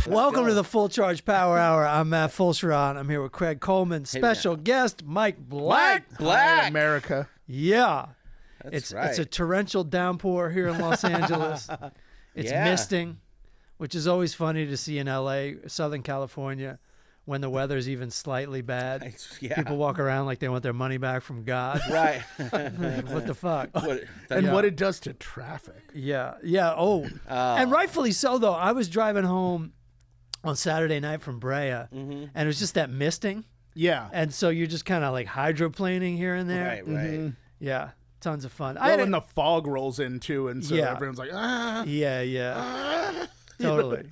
Welcome to the Full Charge Power Hour. I'm Matt Fulcheron. I'm here with Craig Coleman. Special guest, Mike Black. Hi, America. Yeah. That's It's a torrential downpour here in Los Angeles. It's misting, which is always funny to see in LA, Southern California, when the weather's even slightly bad. People walk around like they want their money back from God. Right. Like, what the fuck? What it does to traffic. Yeah. And rightfully so, though. I was driving home on Saturday night from Brea, and it was just that misting. Yeah. And so you're just kind of like hydroplaning here and there. Right. Yeah. Tons of fun. Well, and the fog rolls in too, and so everyone's like, Totally.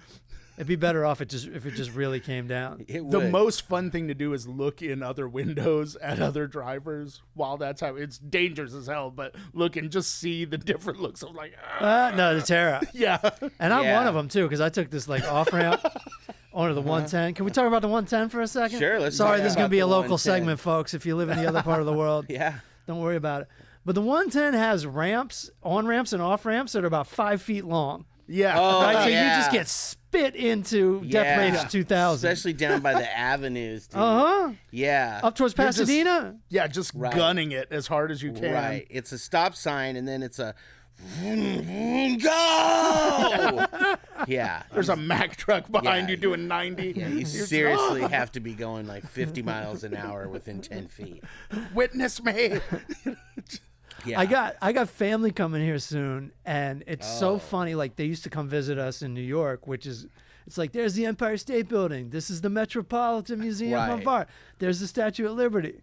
It'd be better off if it just really came down. The most fun thing to do is look in other windows at other drivers while that's happening. It's dangerous as hell, but look and just see the different looks. I'm like, no, the terror. Yeah. And I'm one of them too, because I took this like off ramp onto the 110. Can we talk about the 110 for a second? Sure. Let's. Sorry, this is going to be a local 110. segment, folks. If you live in the other part of the world, don't worry about it. But the 110 has ramps, on ramps and off ramps that are about 5 feet long. Yeah. So you just get spit into Death Race 2000. Especially down by the avenues, dude. Yeah. Up towards Pasadena? Just gunning it as hard as you can. Right. It's a stop sign, and then it's a go! Yeah. There's a Mack truck behind you doing 90. Yeah, you seriously have to be going like 50 miles an hour within 10 feet. Witness me. Yeah. I got family coming here soon, and it's so funny. Like, they used to come visit us in New York, it's like, there's the Empire State Building. This is the Metropolitan Museum of Art. There's the Statue of Liberty.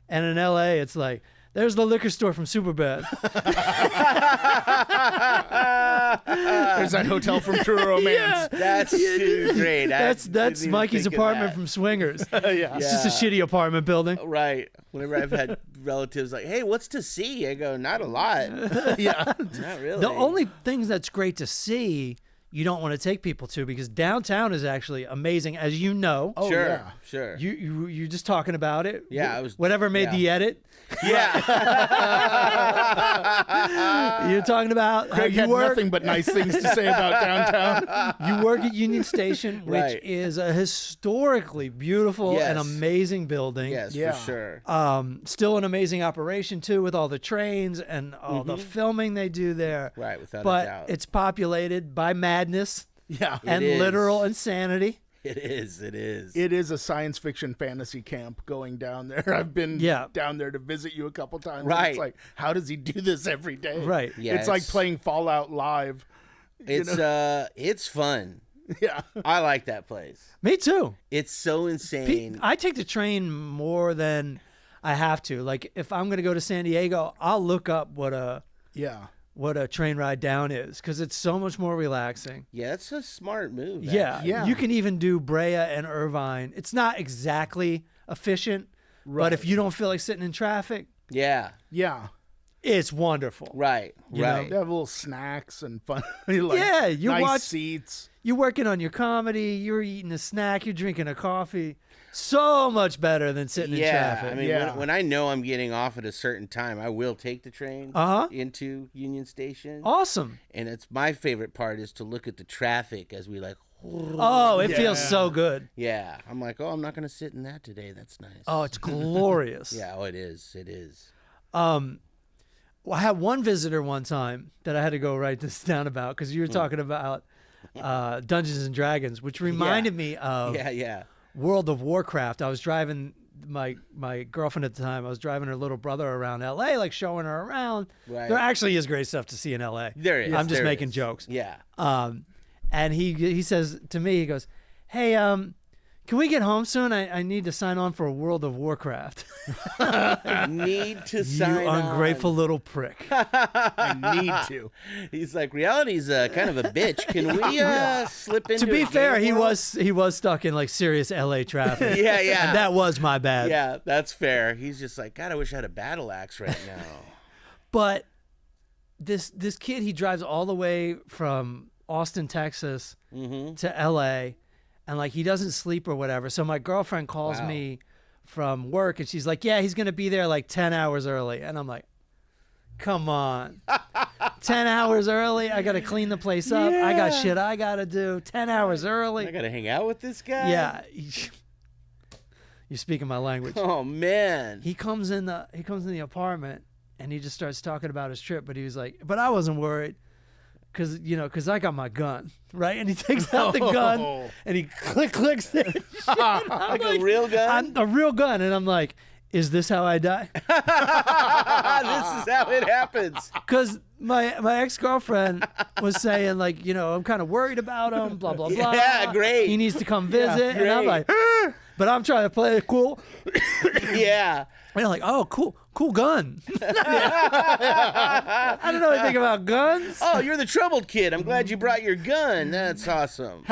And in LA, it's like, there's the liquor store from Superbad. There's that hotel from True Romance. That's great. That's Mikey's apartment from Swingers. It's just a shitty apartment building. Right. Whenever I've had relatives like, hey, what's to see? I go, not a lot. Not really. The only things that's great to see, you don't want to take people to, because downtown is actually amazing, as you know. Oh, Sure. You're just talking about it. Yeah, I was. Whatever made the edit. Yeah. You're talking about Craig had nothing but nice things to say about downtown. You work at Union Station, which is a historically beautiful and amazing building. Yes, for sure. Still an amazing operation too, with all the trains and all the filming they do there. Right, without a doubt. But it's populated by madness. Yeah. And literal insanity. It is. It is a science fiction fantasy camp going down there. I've been down there to visit you a couple times. Right. It's like, how does he do this every day? Right. Yeah, it's like playing Fallout Live. It's fun. Yeah. I like that place. Me too. It's so insane. I take the train more than I have to. Like, if I'm going to go to San Diego, I'll look up what a train ride down is, because it's so much more relaxing. Yeah, it's a smart move. Yeah. You can even do Brea and Irvine. It's not exactly efficient, but if you don't feel like sitting in traffic, it's wonderful. Right. You have little snacks and fun. Nice watch seats. You're working on your comedy. You're eating a snack. You're drinking a coffee. So much better than sitting in traffic. I mean, when I know I'm getting off at a certain time, I will take the train into Union Station. Awesome. And it's my favorite part is to look at the traffic as we it feels so good. Yeah. I'm like, I'm not going to sit in that today. That's nice. Oh, it's glorious. It is. It is. Well, I had one visitor one time that I had to go write this down about, because you were talking about Dungeons and Dragons, which reminded me of World of Warcraft. I was driving my girlfriend at the time. I was driving her little brother around L.A., like showing her around. Right. There actually is great stuff to see in L.A. There is. I'm just making jokes. Yeah. And he says to me, he goes, "Hey, can we get home soon? I need to sign on for a World of Warcraft." Need to sign on. You ungrateful little prick. I need to. He's like, reality's kind of a bitch. Can we slip into? To be fair, he was stuck in like serious LA traffic. Yeah. And that was my bad. Yeah, that's fair. He's just like, God, I wish I had a battle axe right now. But this kid, he drives all the way from Austin, Texas to LA. And like, he doesn't sleep or whatever. So my girlfriend calls me from work, and she's like, yeah, he's going to be there like 10 hours early. And I'm like, come on. 10 hours early. I got to clean the place up. I got shit I got to do. 10 hours early. I got to hang out with this guy? Yeah. You're speaking my language. Oh, man. He comes in the apartment, and he just starts talking about his trip, but he was like, but I wasn't worried. Because I got my gun, right? And he takes out the gun, and he clicks it. Like a real gun? A real gun. And I'm like, is this how I die? This is how it happens. Because my ex-girlfriend was saying, like, I'm kind of worried about him, blah, blah, blah. Yeah, great. He needs to come visit. Yeah, and I'm like, but I'm trying to play it cool. Yeah. And I'm like, oh, cool gun. I don't know anything about guns. Oh, you're the troubled kid. I'm glad you brought your gun. That's awesome.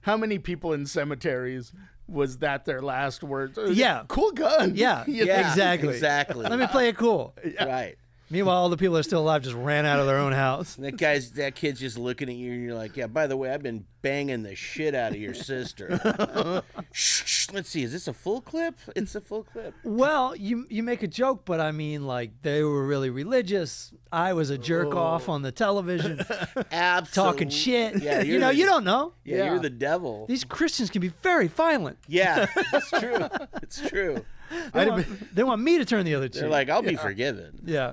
How many people in cemeteries was that their last words? Yeah. Cool gun. Yeah, exactly. Let me play it cool. Right. Meanwhile, all the people that are still alive just ran out of their own house. And that kid's just looking at you, and you're like, yeah, by the way, I've been banging the shit out of your sister. Shh, let's see, is this a full clip? It's a full clip. Well, you make a joke, but I mean, like, they were really religious. I was a jerk off on the television. Absolutely. Talking shit. Yeah, you don't know. Yeah, you're the devil. These Christians can be very violent. Yeah, it's true. It's true. They want me to turn the other cheek. They're like, I'll be forgiven. Yeah.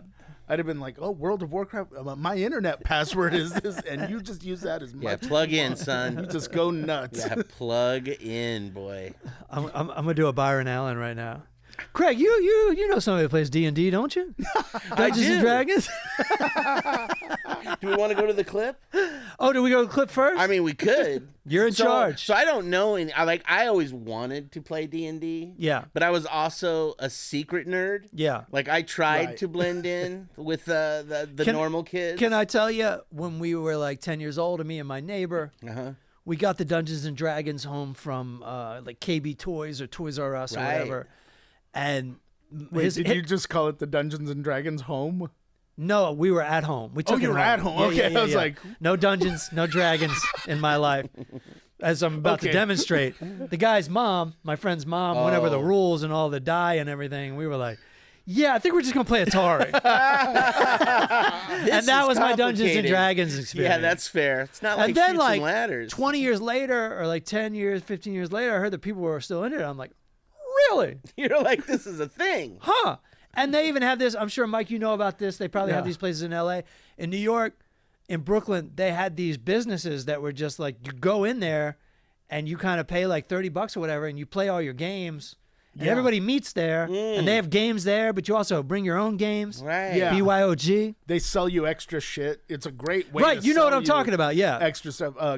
I'd have been like, oh, World of Warcraft, my internet password is this, and you just use that as much. Yeah, plug in, son. You just go nuts. Yeah, plug in, boy. I'm gonna do a Byron Allen right now. Craig, you know somebody that plays D&D, don't you? Dungeons and Dragons. Do we want to go to the clip? Oh, do we go to the clip first? I mean, we could. You're in charge. So I don't know. I always wanted to play D&D. Yeah. But I was also a secret nerd. Yeah. Like I tried to blend in with the normal kids. Can I tell you, when we were like 10 years old, me and my neighbor, we got the Dungeons and Dragons home from like KB Toys or Toys R Us or whatever. And wait, did you just call it the Dungeons and Dragons home? No, we were at home. We took you were at home. Okay, I was like, no dungeons, no dragons in my life. As I'm about to demonstrate, the guy's mom, my friend's mom, went over the rules and all the die and everything. We were like, yeah, I think we're just gonna play Atari. And that was my Dungeons and Dragons experience. Yeah, that's fair. It's not like and then, Chutes and Ladders. 20 years later, or like 10 years, 15 years later, I heard that people were still into it. I'm like, really? You're like, this is a thing. Huh. And they even have this, I'm sure, Mike, you know about this. They probably have these places in LA. In New York, in Brooklyn, they had these businesses that were just like, you go in there and you kind of pay like $30 or whatever, and you play all your games. And everybody meets there, and they have games there, but you also bring your own games. Right. Yeah. BYOG. They sell you extra shit. It's a great way Right, to you know sell what I'm talking about, yeah. Extra stuff. I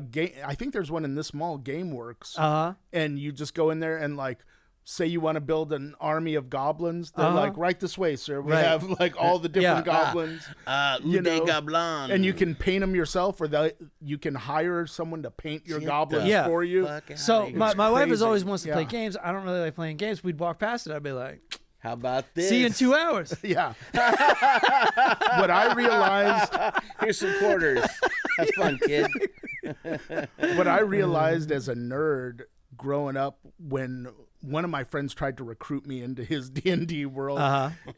think there's one in this mall, GameWorks. Uh-huh. And you just go in there and like, say you want to build an army of goblins. They're like, right this way, sir. We have like all the different goblins. Goblin. And you can paint them yourself, or you can hire someone to paint your goblins for you. So my wife has always wants to play games. I don't really like playing games. We'd walk past it. I'd be like, how about this? See you in 2 hours. Yeah. What I realized. Here's some quarters. Have fun, kid. What I realized as a nerd growing up, when one of my friends tried to recruit me into his D&D world,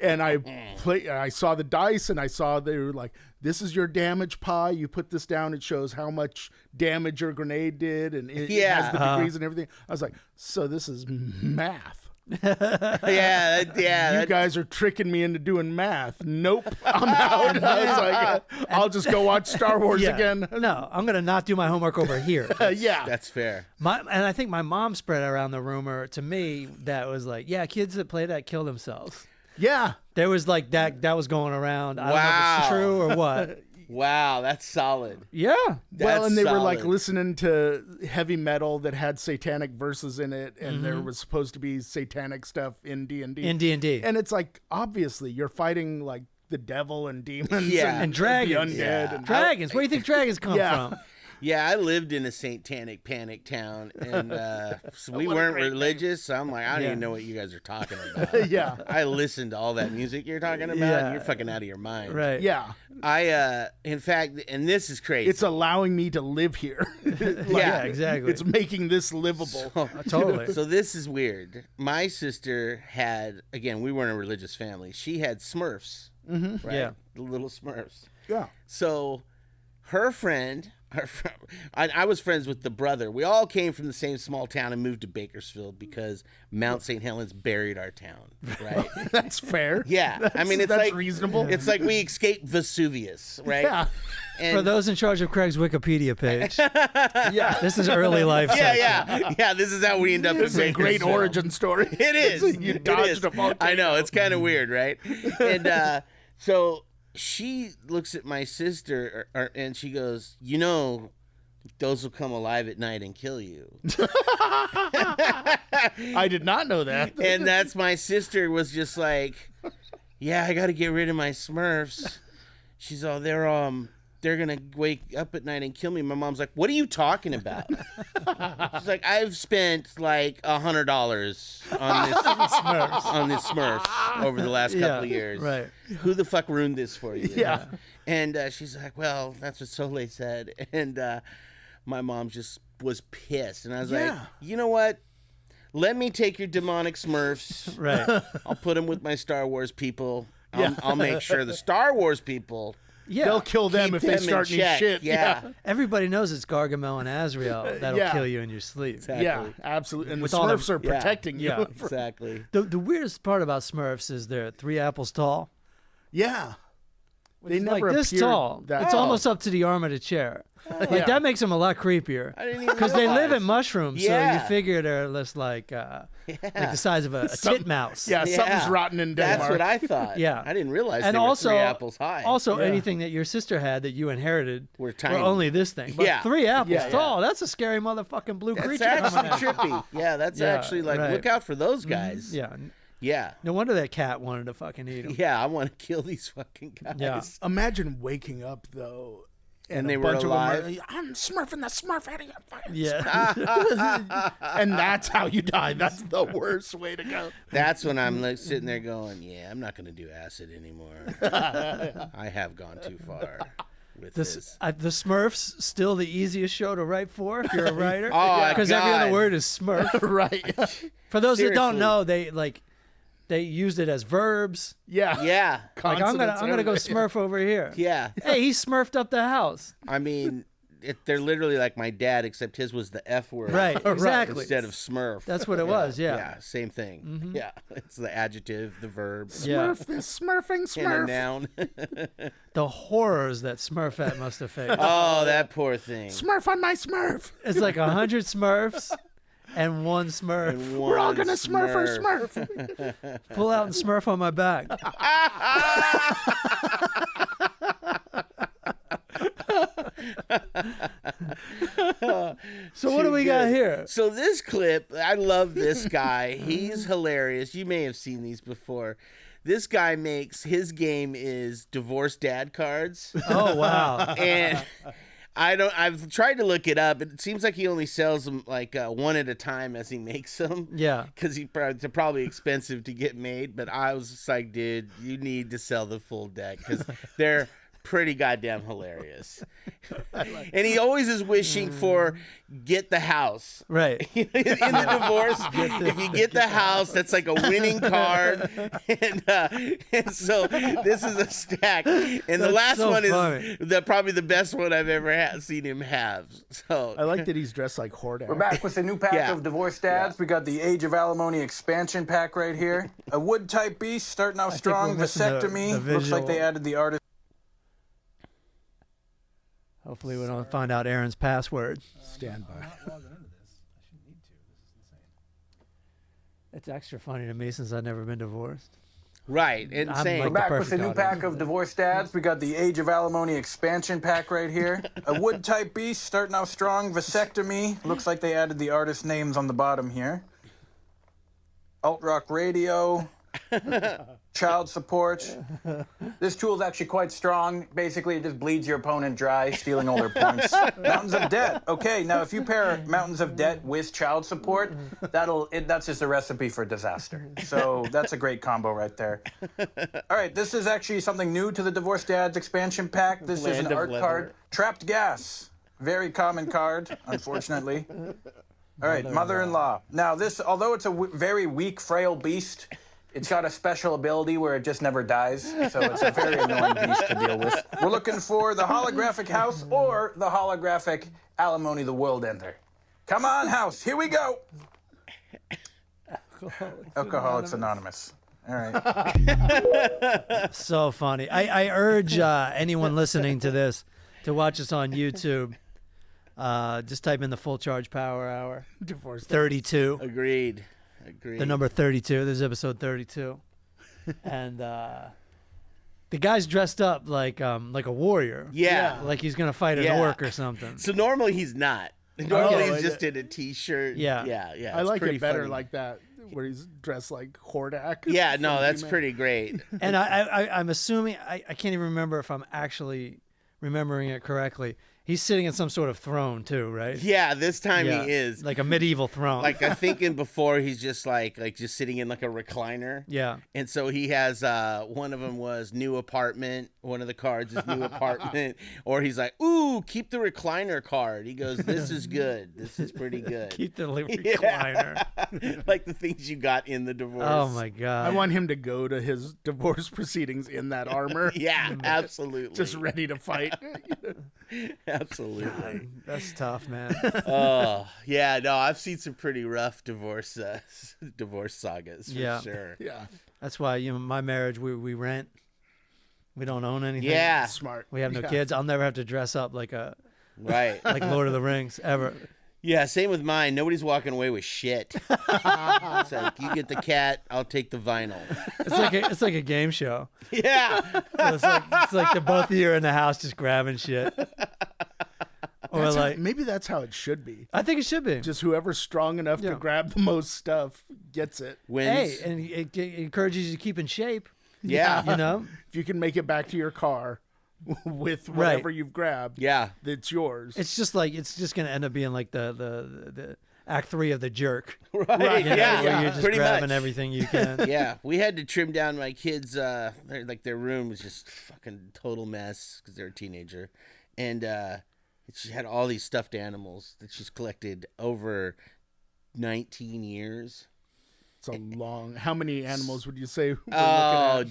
and I saw the dice, and I saw they were like, this is your damage pie. You put this down, it shows how much damage your grenade did, and it has the degrees and everything. I was like, so this is math. You guys are tricking me into doing math. Nope, I'm out. I was like, I'll just go watch Star Wars again. No, I'm gonna not do my homework over here. That's fair. And I think my mom spread around the rumor to me that was like, kids that play that kill themselves. Yeah, there was like that was going around. I don't know if it's true or what. Wow, that's solid. Yeah. Well, and they were like listening to heavy metal that had satanic verses in it, and there was supposed to be satanic stuff in D&D. In D&D. And it's like, obviously, you're fighting like the devil and demons and dragons. The undead. And dragons. Where do you think dragons come from? Yeah, I lived in a satanic panic town, and so we weren't religious, so I'm like, I don't even know what you guys are talking about. I listened to all that music you're talking about, and you're fucking out of your mind. Right. Yeah. In fact, and this is crazy. It's allowing me to live here. Exactly. It's making this livable. Totally. So this is weird. My sister had, again, we weren't a religious family. She had Smurfs. Mm-hmm. Right? Yeah. The little Smurfs. Yeah. So her friend, I was friends with the brother. We all came from the same small town and moved to Bakersfield because Mount St. Helens buried our town, right? That's fair. Yeah. It's that's like reasonable. It's like we escaped Vesuvius, right? Yeah. And For those in charge of Craig's Wikipedia page, yeah, this is early life. Yeah. This is how we end up. This is a great origin story. It is. You dodged a volcano. I know, it's kind of weird, right? And so she looks at my sister, and she goes, "You know, those will come alive at night and kill you." I did not know that. And that's my sister was just like, "Yeah, I got to get rid of my Smurfs." She's all, they're going to wake up at night and kill me. My mom's like, "What are you talking about?" She's like, "I've spent like $100 on this Smurfs over the last couple of years. Right. Who the fuck ruined this for you?" Yeah. And she's like, "Well, that's what Soleil said." And my mom just was pissed. And I was like, "You know what? Let me take your demonic Smurfs. Right. I'll put them with my Star Wars people. I'll make sure the Star Wars people..." Yeah. They'll kill them Keep if they them in start any check. shit. Yeah. Everybody knows it's Gargamel and Azrael that'll kill you in your sleep. Exactly. Yeah, absolutely. And With the all the- Smurfs are protecting you. Yeah. Exactly. The weirdest part about Smurfs is they're 3 apples tall. Yeah. They It's never like this appeared tall. that It's tall. almost up to the arm of the chair. Yeah. That makes them a lot creepier. I didn't even Because they live realize. in mushrooms, so Yeah. you figure they're less like the size of a titmouse. Yeah, something's rotten in Denmark. That's what I thought. Yeah. I didn't realize And they also, were 3 apples high. Also, Yeah. anything that your sister had that you inherited Were tiny. only this thing. But Yeah. 3 apples Yeah, yeah. tall, that's a scary motherfucking blue That's creature. actually coming at you. trippy. Yeah, that's Yeah, actually like, right. look out for those guys. Yeah. Yeah. No wonder that cat wanted to fucking eat him. Yeah, I want to kill these fucking guys. Yeah. Imagine waking up, though, and they a were bunch alive? of them are, "I'm smurfing the Smurf out of your face." Yeah. And that's how you die. That's the worst way to go. That's when I'm like sitting there going, yeah, I'm not going to do acid anymore. I have gone too far with this. The Smurfs still the easiest show to write for if you're a writer. Oh, Because every God. other word is Smurf. Right. For those that don't Seriously. know, they used it as verbs. Yeah. Yeah. Like I'm Consonants gonna and go everything. Smurf over here. Yeah. Hey, he Smurfed up the house. I mean, they're literally like my dad, except his was the F word. Right. Exactly. Instead of Smurf. That's what it was. Yeah. Yeah, same thing. Yeah, it's the adjective, the verb, Yeah. Smurf this smurfing and a Smurf. noun. The horrors that Smurfette must have faced. Oh, that poor thing. Smurf on my Smurf. It's like 100 Smurfs and 1 Smurf. And We're all one gonna Smurf or Smurf. Pull out and Smurf on my back. So what do we got here? So this clip, I love this guy. He's hilarious. You may have seen these before. This guy his game is divorced dad cards. Oh wow. And I've tried to look it up. It seems like he only sells them like one at a time as he makes them. Yeah. Because they're probably expensive to get made. But I was just like, dude, you need to sell the full deck because they're pretty goddamn hilarious. And he always is wishing for get the house. Right. In the divorce, if you get the house, that's like a winning card. And so this is a stack. And the That's last so one funny. is probably the best one I've ever seen him have. So I like that he's dressed like Hordak. We're back with a new pack Yeah. of divorced dads. We got the Age of Alimony expansion pack right here. A wood-type beast starting out strong. we're missing the Vasectomy. Looks like they visual. added the artist. Hopefully we don't find out Aaron's password. Stand by. It's extra funny to me since I've never been divorced. right, I'm insane. like We're back with perfect a new audience. pack of divorced dads. We got the Age of Alimony expansion pack right here. A wood-type beast starting out strong. Vasectomy. Looks like they added the artist names on the bottom here. Alt Rock Radio. Child support. This tool is actually quite strong. Basically, it just bleeds your opponent dry, stealing all their points. Mountains of Debt. Okay, now if you pair Mountains of Debt with child support, that's just a recipe for disaster. So that's a great combo right there. All right, this is actually something new to the Divorced Dads expansion pack. This is Land an of art Leather. card. Trapped Gas. Very common card, unfortunately. All right, Mother-in-Law. Now this, although it's a very weak, frail beast, It's got a special ability where it just never dies, so it's a very annoying beast to deal with. We're looking for the holographic house or the holographic alimony the world ender. Come on, house, here we go. Alcoholics Anonymous. All right. So funny. I urge anyone listening to this to watch us on YouTube. Just type in the Full Charge Power Hour. Divorce 32. Agreed. The number 32. This is episode 32. And the guy's dressed up like a warrior. Yeah. Like he's going to fight an orc or something. So normally he's not. Normally he's just in a t-shirt. Yeah. Yeah. I like it better funny. like that, where he's dressed like Hordak. Yeah, no, that's pretty great. And I'm assuming, I can't even remember if I'm actually remembering it correctly. He's sitting in some sort of throne too, right? Yeah, this time he is. Like a medieval throne. Like I'm thinking before he's just like just sitting in like a recliner. Yeah. And so he has one of them was new apartment. One of the cards is new apartment. Or he's like, ooh, keep the recliner card. He goes, this is good. This is pretty good. Keep the recliner. Yeah. Like the things you got in the divorce. Oh my God. I want him to go to his divorce proceedings in that armor. Yeah, absolutely. Just ready to fight. Absolutely. That's tough, man. Oh, yeah, no, I've seen some pretty rough divorce sagas for sure. Yeah. That's why, my marriage, we rent. We don't own anything. Yeah. Smart. We have no kids. I'll never have to dress up like Right. like Lord of the Rings ever. Yeah, same with mine. Nobody's walking away with shit. It's like, you get the cat, I'll take the vinyl. It's like a game show. Yeah. It's like the both of you are in the house just grabbing shit. Or Maybe that's how it should be. I think it should be. Just whoever's strong enough to grab the most stuff gets it. Wins. Hey, and it encourages you to keep in shape. Yeah. If you can make it back to your car with whatever you've grabbed, it's yours. It's just going to end up being like the Act 3 of The Jerk. Right. Where you're just pretty grabbing much. everything you can. Yeah, we had to trim down my kids. Their room was just fucking total mess because they're a teenager, and she had all these stuffed animals that she's collected over 19 years. It's a long. How many animals would you say?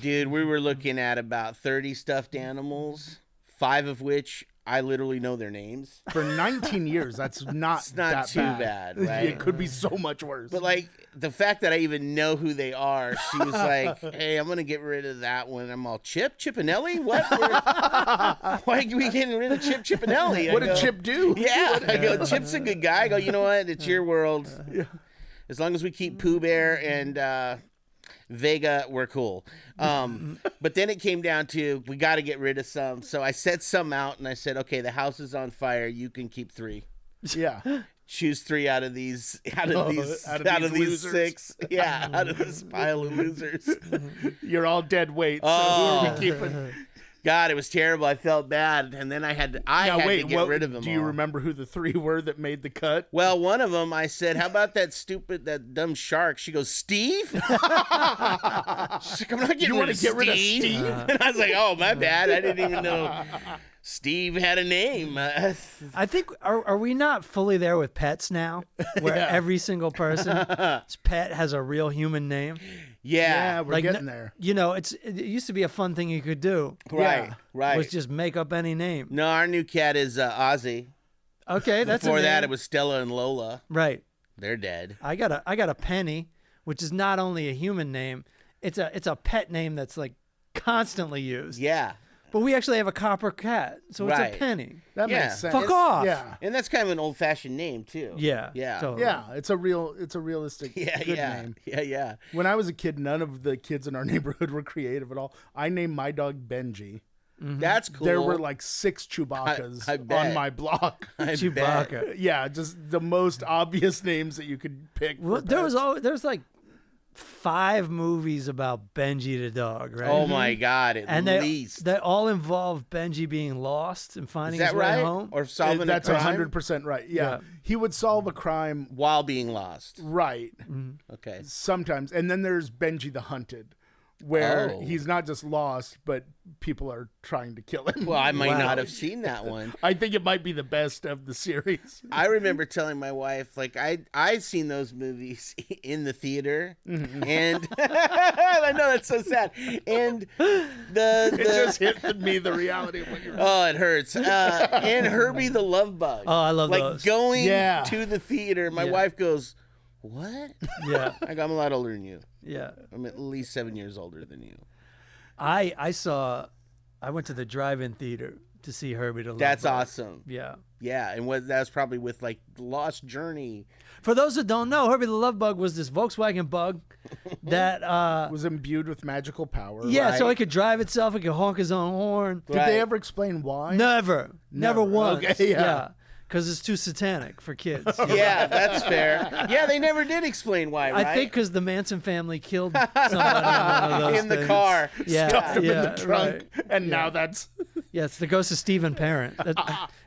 Dude, we were looking at about 30 stuffed animals, 5 of which I literally know their names. For 19 years, that's not It's not that too bad, right? It could be so much worse. But like the fact that I even know who they are, she was like, "Hey, I'm gonna get rid of that one." I'm all Chippinelli. What? Why are we getting rid of Chippinelli? What did Chip do? Yeah, I go. Chip's a good guy. I go. You know what? It's your world. As long as we keep Pooh Bear and Vega, we're cool. But then it came down to we got to get rid of some. So I set some out and I said, okay, the house is on fire. You can keep 3. Yeah. Choose 3 out of these losers. 6. Yeah, out of this pile of losers. You're all dead weight. So who are we keeping? God, it was terrible. I felt bad, and then I had to get rid of them. Do you all. remember who the 3 were that made the cut? Well, one of them, I said, "How about that dumb shark?" She goes, "Steve." She's like, "I'm not getting rid of Steve." Rid of Steve? And I was like, "Oh, my bad. I didn't even know Steve had a name." I think are we not fully there with pets now, where every single person's pet has a real human name? Yeah, we're getting there. It used to be a fun thing you could do. Right. Was just make up any name. No, our new cat is Ozzy. Okay, that's before a name. that it was Stella and Lola. Right. They're dead. I got a Penny, which is not only a human name, it's a pet name that's like constantly used. Yeah. But we actually have a copper cat, so it's a Penny. That makes sense. Fuck off. Yeah. And that's kind of an old-fashioned name too. Yeah. Totally. Yeah, it's a realistic good name. Yeah. When I was a kid, none of the kids in our neighborhood were creative at all. I named my dog Benji. Mm-hmm. That's cool. There were like 6 Chewbacca's on my block. Chewbacca. Yeah, just the most obvious names that you could pick. Well, there's like 5 movies about Benji the Dog, right? Oh my God! At least they all involve Benji being lost and finding his way home, or solving that's a crime. 100% right. Yeah, he would solve a crime while being lost. Right. Okay. Sometimes, and then there's Benji the Hunted, where he's not just lost, but people are trying to kill him. Well, I might not have seen that one. I think it might be the best of the series. I remember telling my wife, like, I'd seen those movies in the theater, and I know that's so sad. And it just hit me the reality of what you're. Oh, it hurts. And Herbie the Love Bug. Oh, I love those. Like going to the theater, my wife goes, "What?" Yeah, I'm a lot older than you. Yeah, I'm at least 7 years older than you. I went to the drive-in theater to see Herbie the Love Bug. That's awesome. Yeah. Yeah, and that was probably with like Lost Journey. For those that don't know, Herbie the Love Bug was this Volkswagen bug that was imbued with magical power. Yeah, right? so it could drive itself, it could honk his own horn. Did they ever explain why? Never once. Okay, yeah. Because it's too satanic for kids. Yeah, that's fair. Yeah, they never did explain why, right? I think because the Manson family killed somebody in one of those in the car. Yeah, stuffed him in the trunk. Right. And now that's... Yeah, it's the ghost of Stephen Parent.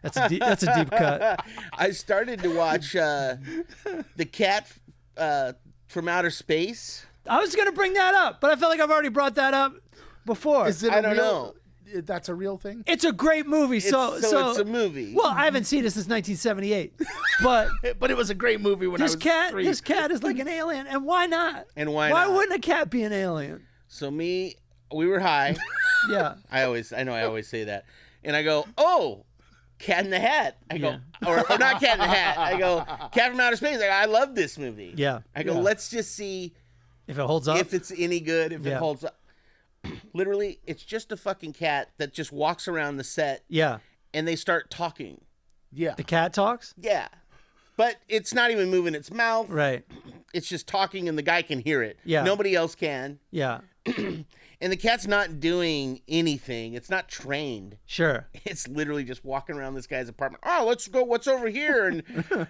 That's a deep cut. I started to watch The Cat from Outer Space. I was going to bring that up, but I felt like I've already brought that up before. Is it I don't know. That's a real thing? It's a great movie. So it's a movie. Well, I haven't seen it since 1978, but it was a great movie when I was 3. This cat is like an alien, and why not? And why not? not? Why wouldn't a cat be an alien? So we were high. Yeah. I always say that, and I go, "Oh, Cat in the Hat." I go, or not Cat in the Hat. I go, "Cat from Outer Space." I love this movie. Yeah. I go, let's just see if it holds up. If it's any good. If it holds up. Literally, it's just a fucking cat that just walks around the set. Yeah. And they start talking. Yeah. The cat talks? Yeah. But it's not even moving its mouth. Right. It's just talking and the guy can hear it. Yeah. Nobody else can. Yeah. And the cat's not doing anything. It's not trained. Sure. It's literally just walking around this guy's apartment. Oh, let's go. What's over here? And,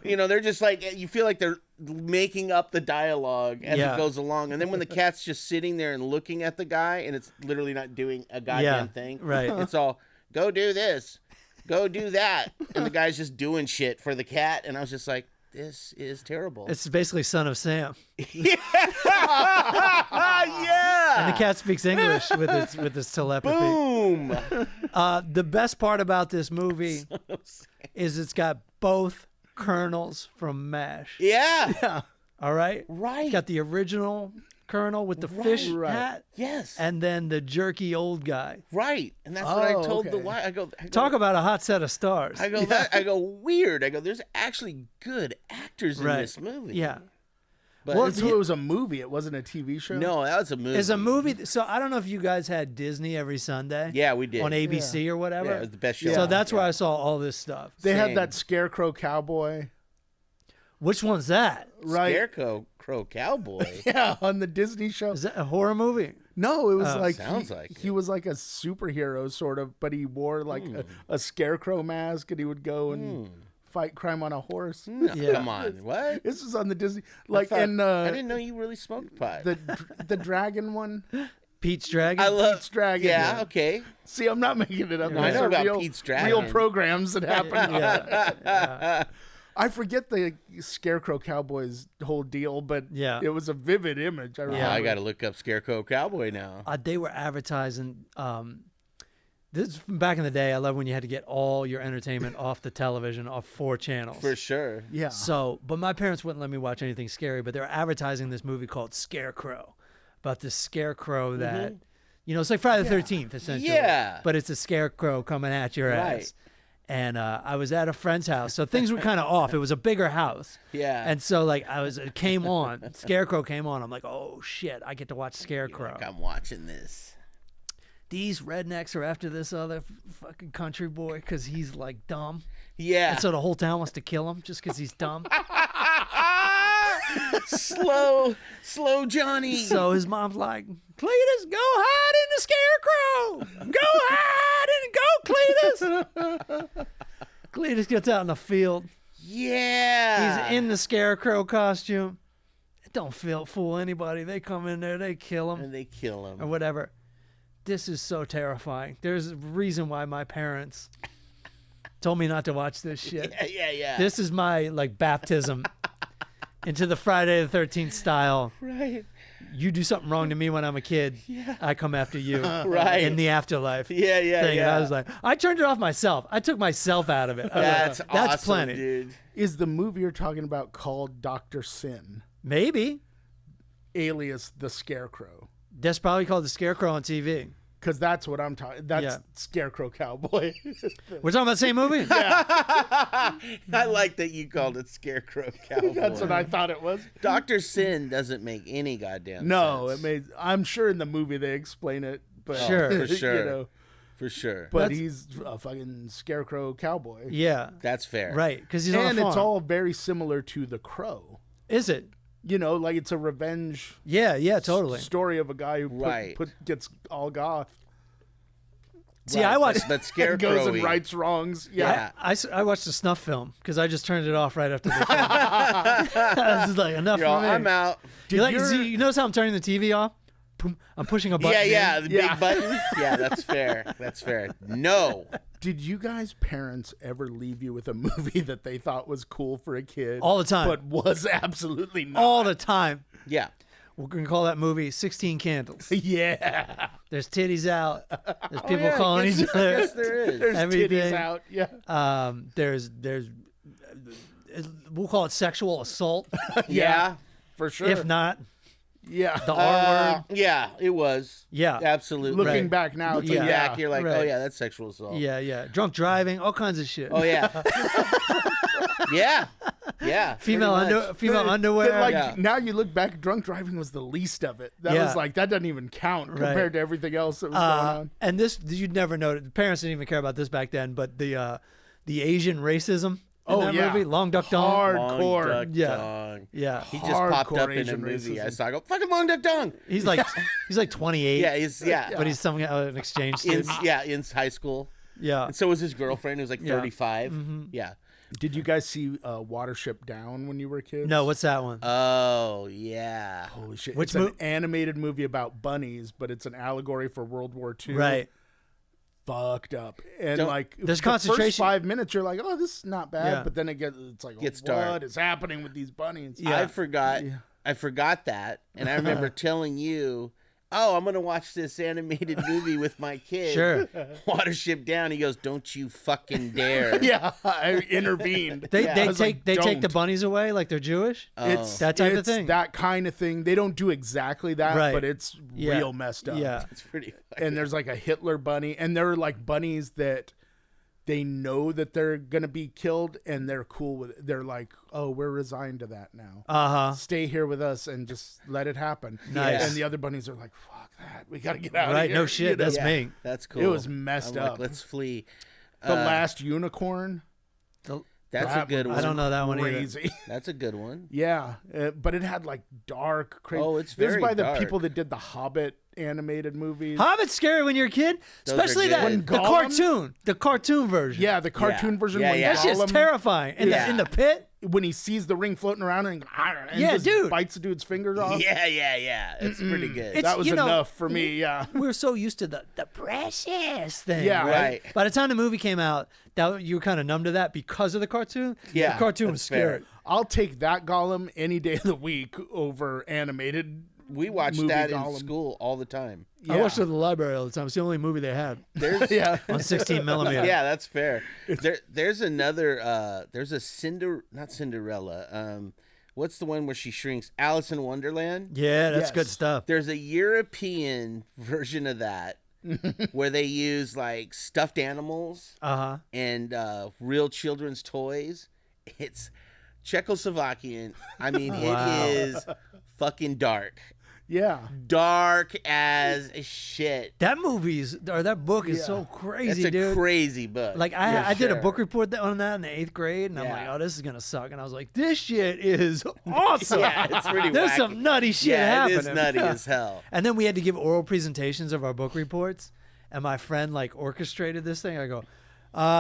they're just like, you feel like they're making up the dialogue as it goes along. And then when the cat's just sitting there and looking at the guy and it's literally not doing a goddamn thing. Right. It's all, go do this. Go do that. And the guy's just doing shit for the cat. And I was just like, this is terrible. It's basically Son of Sam. Yeah. And the cat speaks English with its telepathy. Boom. The best part about this movie is it's got both Colonels from MASH. Yeah. All right? Right. It's got the original Colonel with the fish hat. Yes. And then the jerky old guy. Right. And that's what I told the wife. I go, talk about a hot set of stars. I go, weird. I go, there's actually good actors in this movie. Yeah. But well, it was a movie. It wasn't a TV show. No, that was a movie. It's a movie. So I don't know if you guys had Disney every Sunday. Yeah, we did. On ABC or whatever. Yeah, it was the best show. So that's where I saw all this stuff. They had that Scarecrow Cowboy. Which one's that? Right. Scarecrow Cowboy. Yeah, on the Disney show. Is that a horror movie? No, it was like sounds like he was like a superhero sort of, but he wore like a scarecrow mask and he would go and fight crime on a horse. Yeah. Come on, what? This was on the Disney. Like, I didn't know you really smoked pot. The dragon one. Pete's Dragon. I love Pete's Dragon. Yeah, okay. See, I'm not making it up. No, I know about Pete's Dragon. Real programs that happen. Yeah. I forget the Scarecrow Cowboy's whole deal, but it was a vivid image. I got to look up Scarecrow Cowboy now. They were advertising. This is from back in the day. I love when you had to get all your entertainment off the television, off 4 channels. For sure. Yeah. So, but my parents wouldn't let me watch anything scary, but they were advertising this movie called Scarecrow, about this scarecrow that, it's like Friday the 13th, essentially. Yeah. But it's a scarecrow coming at your ass. And I was at a friend's house, so things were kind of off. It was a bigger house. Yeah. And so, like, it came on. Scarecrow came on. I'm like, oh, shit, I get to watch Scarecrow. Like, I'm watching this. These rednecks are after this other fucking country boy because he's, like, dumb. Yeah. And so the whole town wants to kill him just because he's dumb. Slow Johnny. So his mom's like, Cletus, go hide in the Scarecrow. Go hide and go, Cletus. Cletus gets out in the field. Yeah. He's in the Scarecrow costume. It don't fool anybody. They come in there, they kill him. And they kill him. Or whatever. This is so terrifying. There's a reason why my parents told me not to watch this shit. Yeah. This is my, like, baptism into the Friday the 13th style. Right. you do something wrong to me when I'm a kid, I come after you Right. in the afterlife. Yeah, thing. And I was like, I turned it off myself. I took myself out of it. That's awesome, plenty. dude. Is the movie you're talking about called Dr. Syn, Maybe. alias the Scarecrow? That's probably called The Scarecrow on TV. Because that's what I'm talking. That's Yeah. Scarecrow Cowboy. We're talking about the same movie? I like that you called it Scarecrow Cowboy. That's what I thought it was. Dr. Syn doesn't make any goddamn No, sense. it made. I'm sure in the movie they explain it, but Sure. For sure. You know, For sure. but That's- he's a fucking Scarecrow Cowboy. Yeah. That's fair. Right. Because he's on a And farm. it's all very similar to The Crow. Is it? You know, like it's a revenge Yeah, totally. story of a guy who Right. gets all goth. See, Right, I watched... but And Scarecrow goes and rights wrongs. Yeah. I watched a snuff film because I just turned it off right after the film. I was just like, enough You're for all, me. I'm out. You notice how I'm turning the TV off? Boom, I'm pushing a button. Yeah, in. the big button. Yeah, that's fair. That's fair. No. Did you guys' parents ever leave you with a movie that they thought was cool for a kid? All the time. But was absolutely not. All the time. Yeah. We're going to call that movie 16 Candles. Yeah. There's titties out. There's people Yeah, calling I guess, each I other. guess there is. There's Everything. titties out. Yeah. There's we'll call it sexual assault. Yeah. For sure. If not, yeah. the R word. Yeah, it was. Yeah. Absolutely. Looking Right. back now, it's Looking like, back, yeah. you're like, Right. oh yeah, that's sexual assault. Yeah. Drunk driving, all kinds of shit. Oh yeah. Yeah. Yeah. Female pretty much. underwear. But, like Yeah. now you look back, drunk driving was the least of it. That Yeah. was like that doesn't even count Right. compared to everything else that was going on. And this you'd never know. The parents didn't even care about this back then. But the Asian racism in that movie, Long Duck Dong. Hardcore. Long Duck Yeah. Dong. Yeah, He just popped Hardcore up in a Asian movie. I racism. saw. I go, fucking Long Duck Dong. he's like 28. Yeah, but he's something an exchange in student. in high school. Yeah, And so was his girlfriend, who was like Yeah. 35. Yeah. Did you guys see Watership Down when you were kids? no, what's that one? Oh yeah. Holy shit. Which it's mo- an animated movie about bunnies, but it's an allegory for World War II. Right. Fucked up. And Don't- like There's the concentration- first 5 minutes you're like, oh, this is not bad. Yeah. But then it's like, Gets what dark. is happening with these bunnies? Yeah. I forgot that, and I remember telling you, "Oh, I'm gonna watch this animated movie with my kid." Sure. Watership Down. He goes, "Don't you fucking dare!" Yeah, I intervened. They I was take like, they take the "Don't." bunnies away like they're Jewish. It's That type of it's thing. That kind of thing. They don't do exactly that, Right. but it's Yeah. real messed up. Yeah. It's pretty. And there's like a Hitler bunny, and they're like bunnies that they know that they're gonna be killed, and they're cool with it. They're like, oh, we're resigned to that now. Stay here with us and just let it happen. Nice. And the other bunnies are like, fuck that. We gotta get out Right, of here. no shit, You know? that's me. That's cool. It was messed I'm like, up. let's flee. The Last Unicorn. That's That a good was one. I don't know that one either. Crazy. That's a good one. Yeah, but it had like dark, crazy. Oh, it's It was very by the dark. people that did the Hobbit animated movies. Hobbit's scary when you're a kid, Those are especially good. that When Gollum- the cartoon version. Yeah, the cartoon version. Yeah, when yeah. that shit's Gollum- terrifying. In the pit. When he sees the ring floating around and Yeah, just dude. bites the dude's fingers off. Yeah. It's pretty good. It's- That was you know, enough for me. Yeah. We're so used to the precious thing. Yeah. Right. By the time the movie came out, that you were kind of numb to that because of the cartoon. Yeah, the cartoon was that's fair. scary. I'll take that Gollum any day of the week over animated. We watched movie that Gollum. in school all the time. I watched it at the library all the time. It's the only movie they had There's Yeah. on 16 millimeter. Yeah, that's fair. There's another. There's a not Cinderella. What's the one where she shrinks? Alice in Wonderland. Yeah, that's Yes. good stuff. There's a European version of that where they use like stuffed animals and real children's toys. It's Czechoslovakian. I mean, Wow. it is fucking dark. Yeah. Dark as shit. That that book is so crazy, It's a dude. crazy book. Like Yeah, I did a sure. book report on that in the 8th grade, and I'm Yeah. like, oh, this is gonna suck. And I was like, this shit is awesome. Yeah, it's pretty There's wacky. some nutty shit Yeah, happening. it is nutty as hell. And then we had to give oral presentations of our book reports, and my friend like orchestrated this thing. I go,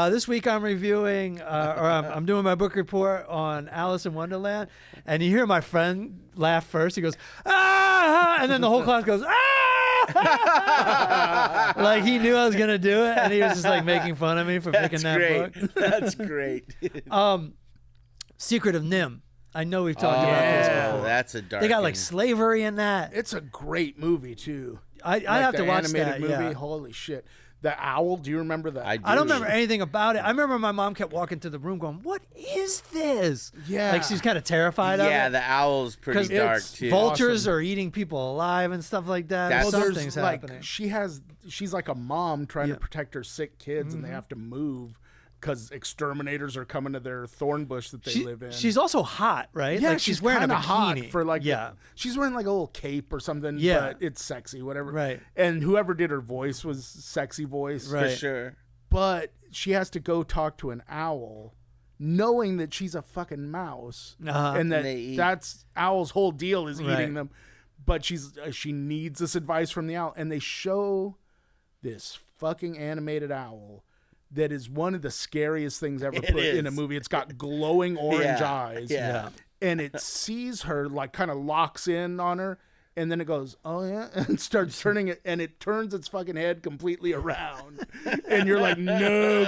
this week I'm reviewing, or I'm doing my book report on Alice in Wonderland, and you hear my friend laugh first. He goes, ah, and then the whole class goes, ah, like he knew I was gonna do it, and he was just like making fun of me for picking That's that great. book. That's great. Secret of Nim. I know we've talked about this before. That's a dark. They got like slavery in that. It's a great movie too. I have to watch that. Movie. Yeah. Holy shit! The owl. Do you remember that? I do. I don't remember anything about it. I remember my mom kept walking to the room going, "What is this?" Yeah. Like she's kind of terrified of it. Yeah, the owl's pretty dark too. Vultures are eating people alive and stuff like that. That's- Something's like happening. she's like a mom trying to protect her sick kids, and they have to move because exterminators are coming to their thorn bush that they live in. She's also hot, right? Yeah, like she's wearing a kinda bikini. hot for like yeah. she's wearing like a little cape or something. Yeah. But it's sexy, whatever. Right. And whoever did her voice was sexy voice. Right. For sure. But she has to go talk to an owl, knowing that she's a fucking mouse, and that They eat. that's owl's whole deal is Right. eating them. But she needs this advice from the owl, and they show this fucking animated owl that is one of the scariest things ever put in a movie. It's got glowing orange eyes, and it sees her, like kind of locks in on her. And then it goes, oh yeah, and starts turning it, and it turns its fucking head completely around. And you're like, no,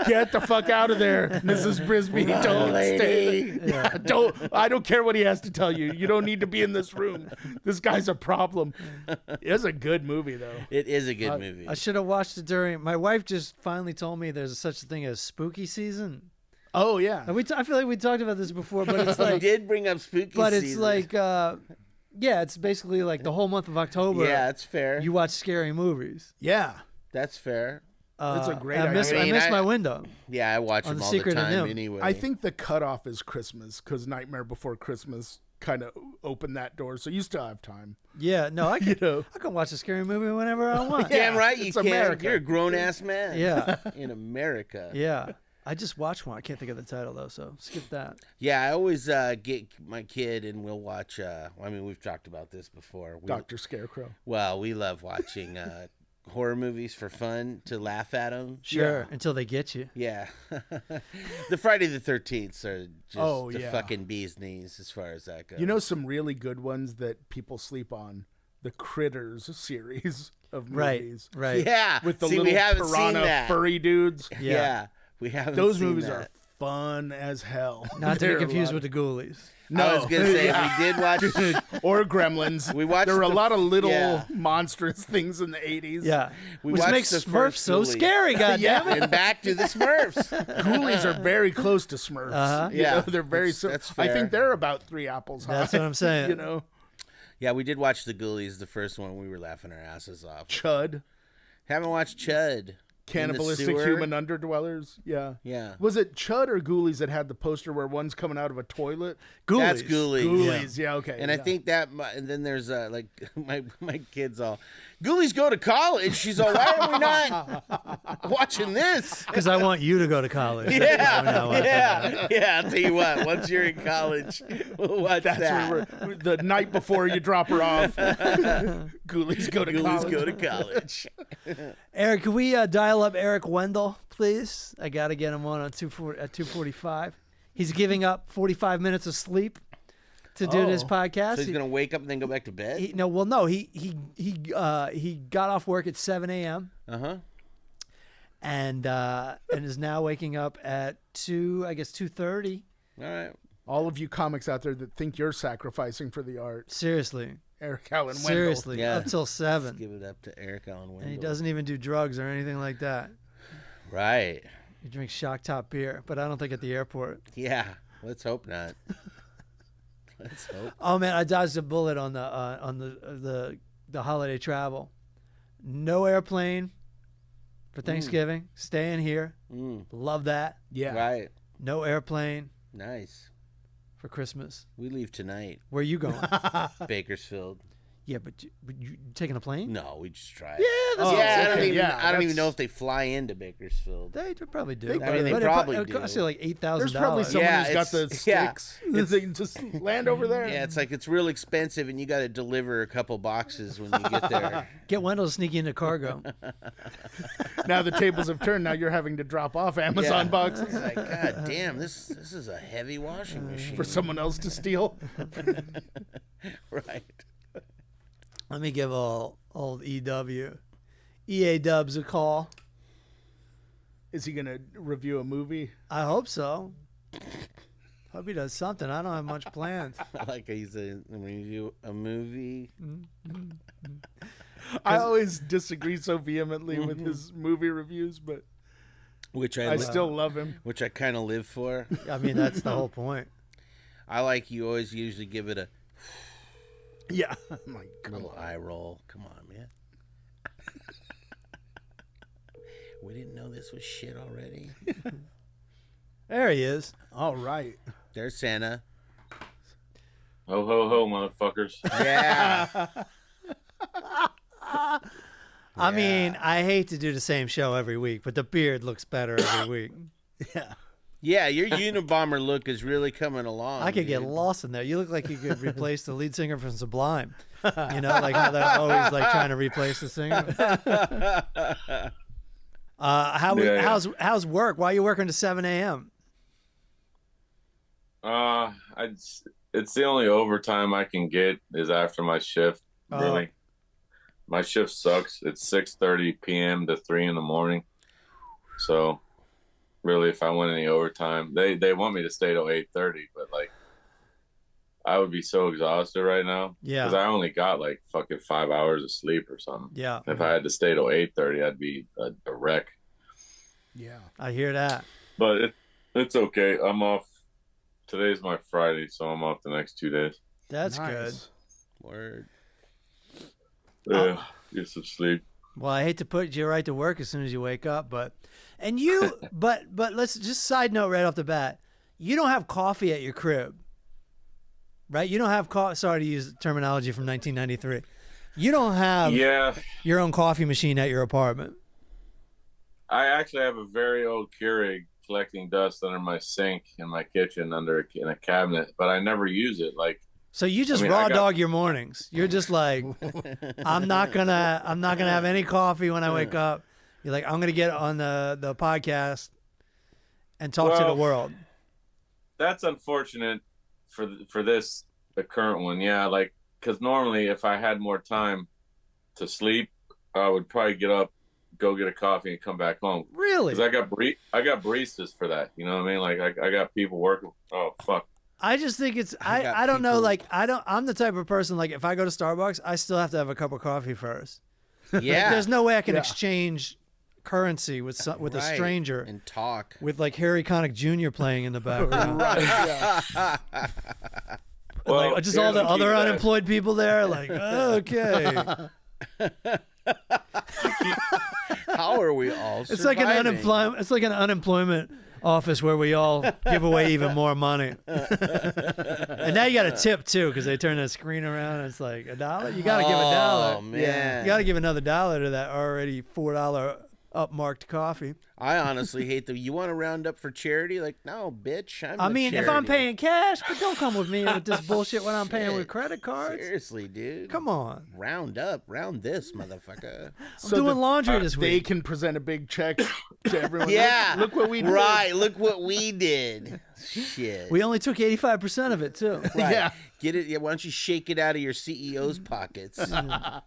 get the fuck out of there, Mrs. Brisby. Don't stay there. Yeah, I don't care what he has to tell you. You don't need to be in this room. This guy's a problem. It's a good movie, though. It is a good movie. I should have watched it during. My wife just finally told me there's such a thing as spooky season. Oh yeah, And I feel like we talked about this before, but it's like, We did bring up spooky but it's season. like, yeah, it's basically like the whole month of October. Yeah, that's fair. You watch scary movies. yeah. That's fair. That's a great I miss idea. my window. Yeah, I watch On them The all Secret the of time NIHM. anyway. I think the cutoff is Christmas because Nightmare Before Christmas kind of opened that door, so you still have time. Yeah, no, I can, You know. I can watch a scary movie whenever I want. Damn right you it's can. America. You're a grown ass man. Yeah. In America. Yeah. I just watched one. I can't think of the title though, so skip that. Yeah, I always get my kid and we'll watch. I mean, we've talked about this before. Dr. Scarecrow. Well, we love watching horror movies for fun to laugh at them. Sure, until they get you. Yeah, the Friday the 13th are just the yeah. fucking bee's knees as far as that goes. You know some really good ones that people sleep on? The Critters series of movies. Right. Yeah, With the See, we little haven't seen piranha that. furry dudes. Yeah, we haven't. Those seen movies that. are fun as hell. Not to be They're a confused lot with the Ghoulies. No, I was gonna say yeah. we did watch. or Gremlins. We watched There were a the- lot of little yeah. monstrous things in the 80s. Yeah. We Which watched makes the Smurfs first so Ghoulie. scary, goddammit. And back to the Smurfs. Ghoulies are very close to Smurfs. Uh-huh. You Yeah. know, they're very That's I fair. think they're about 3 apples high. That's what I'm saying. You know, Yeah, we did watch the Ghoulies, the first one. We were laughing our asses off. Chud, Haven't watched Chud. cannibalistic In the sewer? human underdwellers. Yeah. Yeah. Was it Chud or Ghoulies that had the poster where one's coming out of a toilet? Ghoulies. That's Ghoulies. Ghoulies, yeah, okay. And I yeah. think that, and then there's like my kids all, Ghoulies go to college. She's all, why are we not watching this? Because I want you to go to college. Yeah. I'll tell you what. Once you're in college, we'll watch That's that. where we're, the night before you drop her off. Ghoulies go to Ghoulies college. go to college. Eric, can we dial up Eric Wendell, please? I got to get him on at 2:45. He's giving up 45 minutes of sleep to do this podcast. So he's gonna wake up and then go back to bed. He got off work at 7 a.m. And is now waking up at 2:30. All right. All of you comics out there that think you're sacrificing for the art, Seriously, Eric Allen Wendell. seriously, Yeah. up till 7. Give it up to Eric Allen Wendell. And he doesn't even do drugs or anything like that. Right. He drinks Shock Top beer, but I don't think at the airport. Yeah. Let's hope not. Let's hope. Oh man, I dodged a bullet on the holiday travel. No airplane for Thanksgiving. Staying here. Love that. Yeah. Right. No airplane Nice. for Christmas. We leave tonight. Where are you going? Bakersfield. Yeah, but you taking a plane? No, we just drive. that's I don't okay. even. Yeah, I don't even that's- know if they fly into Bakersfield. They probably do. They- but I mean, they it probably it do. costs you like $8,000. There's probably someone Yeah, who's got the it's- yeah. sticks. They can just land over there. Yeah, it's like it's real expensive, and you got to deliver a couple boxes when you get there. Get Wendell to sneak into cargo. Now the tables have turned. Now you're having to drop off Amazon Yeah. boxes It's like, God damn, this is a heavy washing machine. for someone else to steal. Right. Let me give old EA Dubs a call. Is he going to review a movie? I hope so. Hubby does something. I don't have much planned. I like he's a review a movie. I always disagree so vehemently with his movie reviews, but which I still love him. Which I kind of live for. I mean, that's the whole point. I like you always usually give it a Little eye roll. Come on, man. We didn't know this was shit already. There he is. All right. There's Santa. Ho, ho, ho, motherfuckers. Yeah. I mean, I hate to do the same show every week, but the beard looks better every week. Yeah. Yeah, your Unabomber look is really coming along. I could get lost in there. You look like you could replace the lead singer from Sublime. You know, like how they're always like trying to replace the singer. How's work? Why are you working to 7 a.m.? It's the only overtime I can get is after my shift. Really, my shift sucks. It's 6:30 p.m. to 3 in the morning. So, really, if I want any overtime, they want me to stay till 8:30, but like, I would be so exhausted right now. Yeah, because I only got like fucking 5 hours of sleep or something. Yeah, if I had to stay till 8:30, I'd be a wreck. Yeah, I hear that. But it's okay. I'm off. Today's my Friday, so I'm off the next 2 days. That's good. Word. Yeah, get some sleep. Well, I hate to put you right to work as soon as you wake up, but let's just side note right off the bat. You don't have coffee at your crib, right? You don't have sorry to use terminology from 1993. You don't have your own coffee machine at your apartment. I actually have a very old Keurig collecting dust under my sink in my kitchen in a cabinet, but I never use it. Like, so you just dog your mornings. You're just like, I'm not gonna have any coffee when I wake up. You're like, I'm gonna get on the podcast and talk to the world. That's unfortunate for the current one. Yeah, like, because normally if I had more time to sleep, I would probably get up, go get a coffee, and come back home. Really? Because I got baristas for that. You know what I mean? Like, I got people working. Oh fuck. I just think it's I don't know, like I'm the type of person, like, if I go to Starbucks, I still have to have a cup of coffee first. Yeah. There's no way I can exchange currency with a stranger and talk with like Harry Connick Jr. playing in the background. Well, like, just all the other unemployed people there, like, okay. How are we all surviving? It's like an unemployment office where we all give away even more money. And now you got to tip too, because they turn that screen around and it's like $1. You got to give $1. Oh man, you got to give another $1 to that already $4 upmarked coffee. I honestly hate you want to round up for charity? Like, no, bitch. If I'm paying cash, but don't come with me with this bullshit when I'm paying with credit cards. Seriously, dude. Come on. Round this, motherfucker. I'm doing laundry this week. They can present a big check to everyone. Yeah. Look what we did. Right. Look what we did. Shit. We only took 85% of it, too. Right. Yeah. Get it? Yeah. Why don't you shake it out of your CEO's pockets? I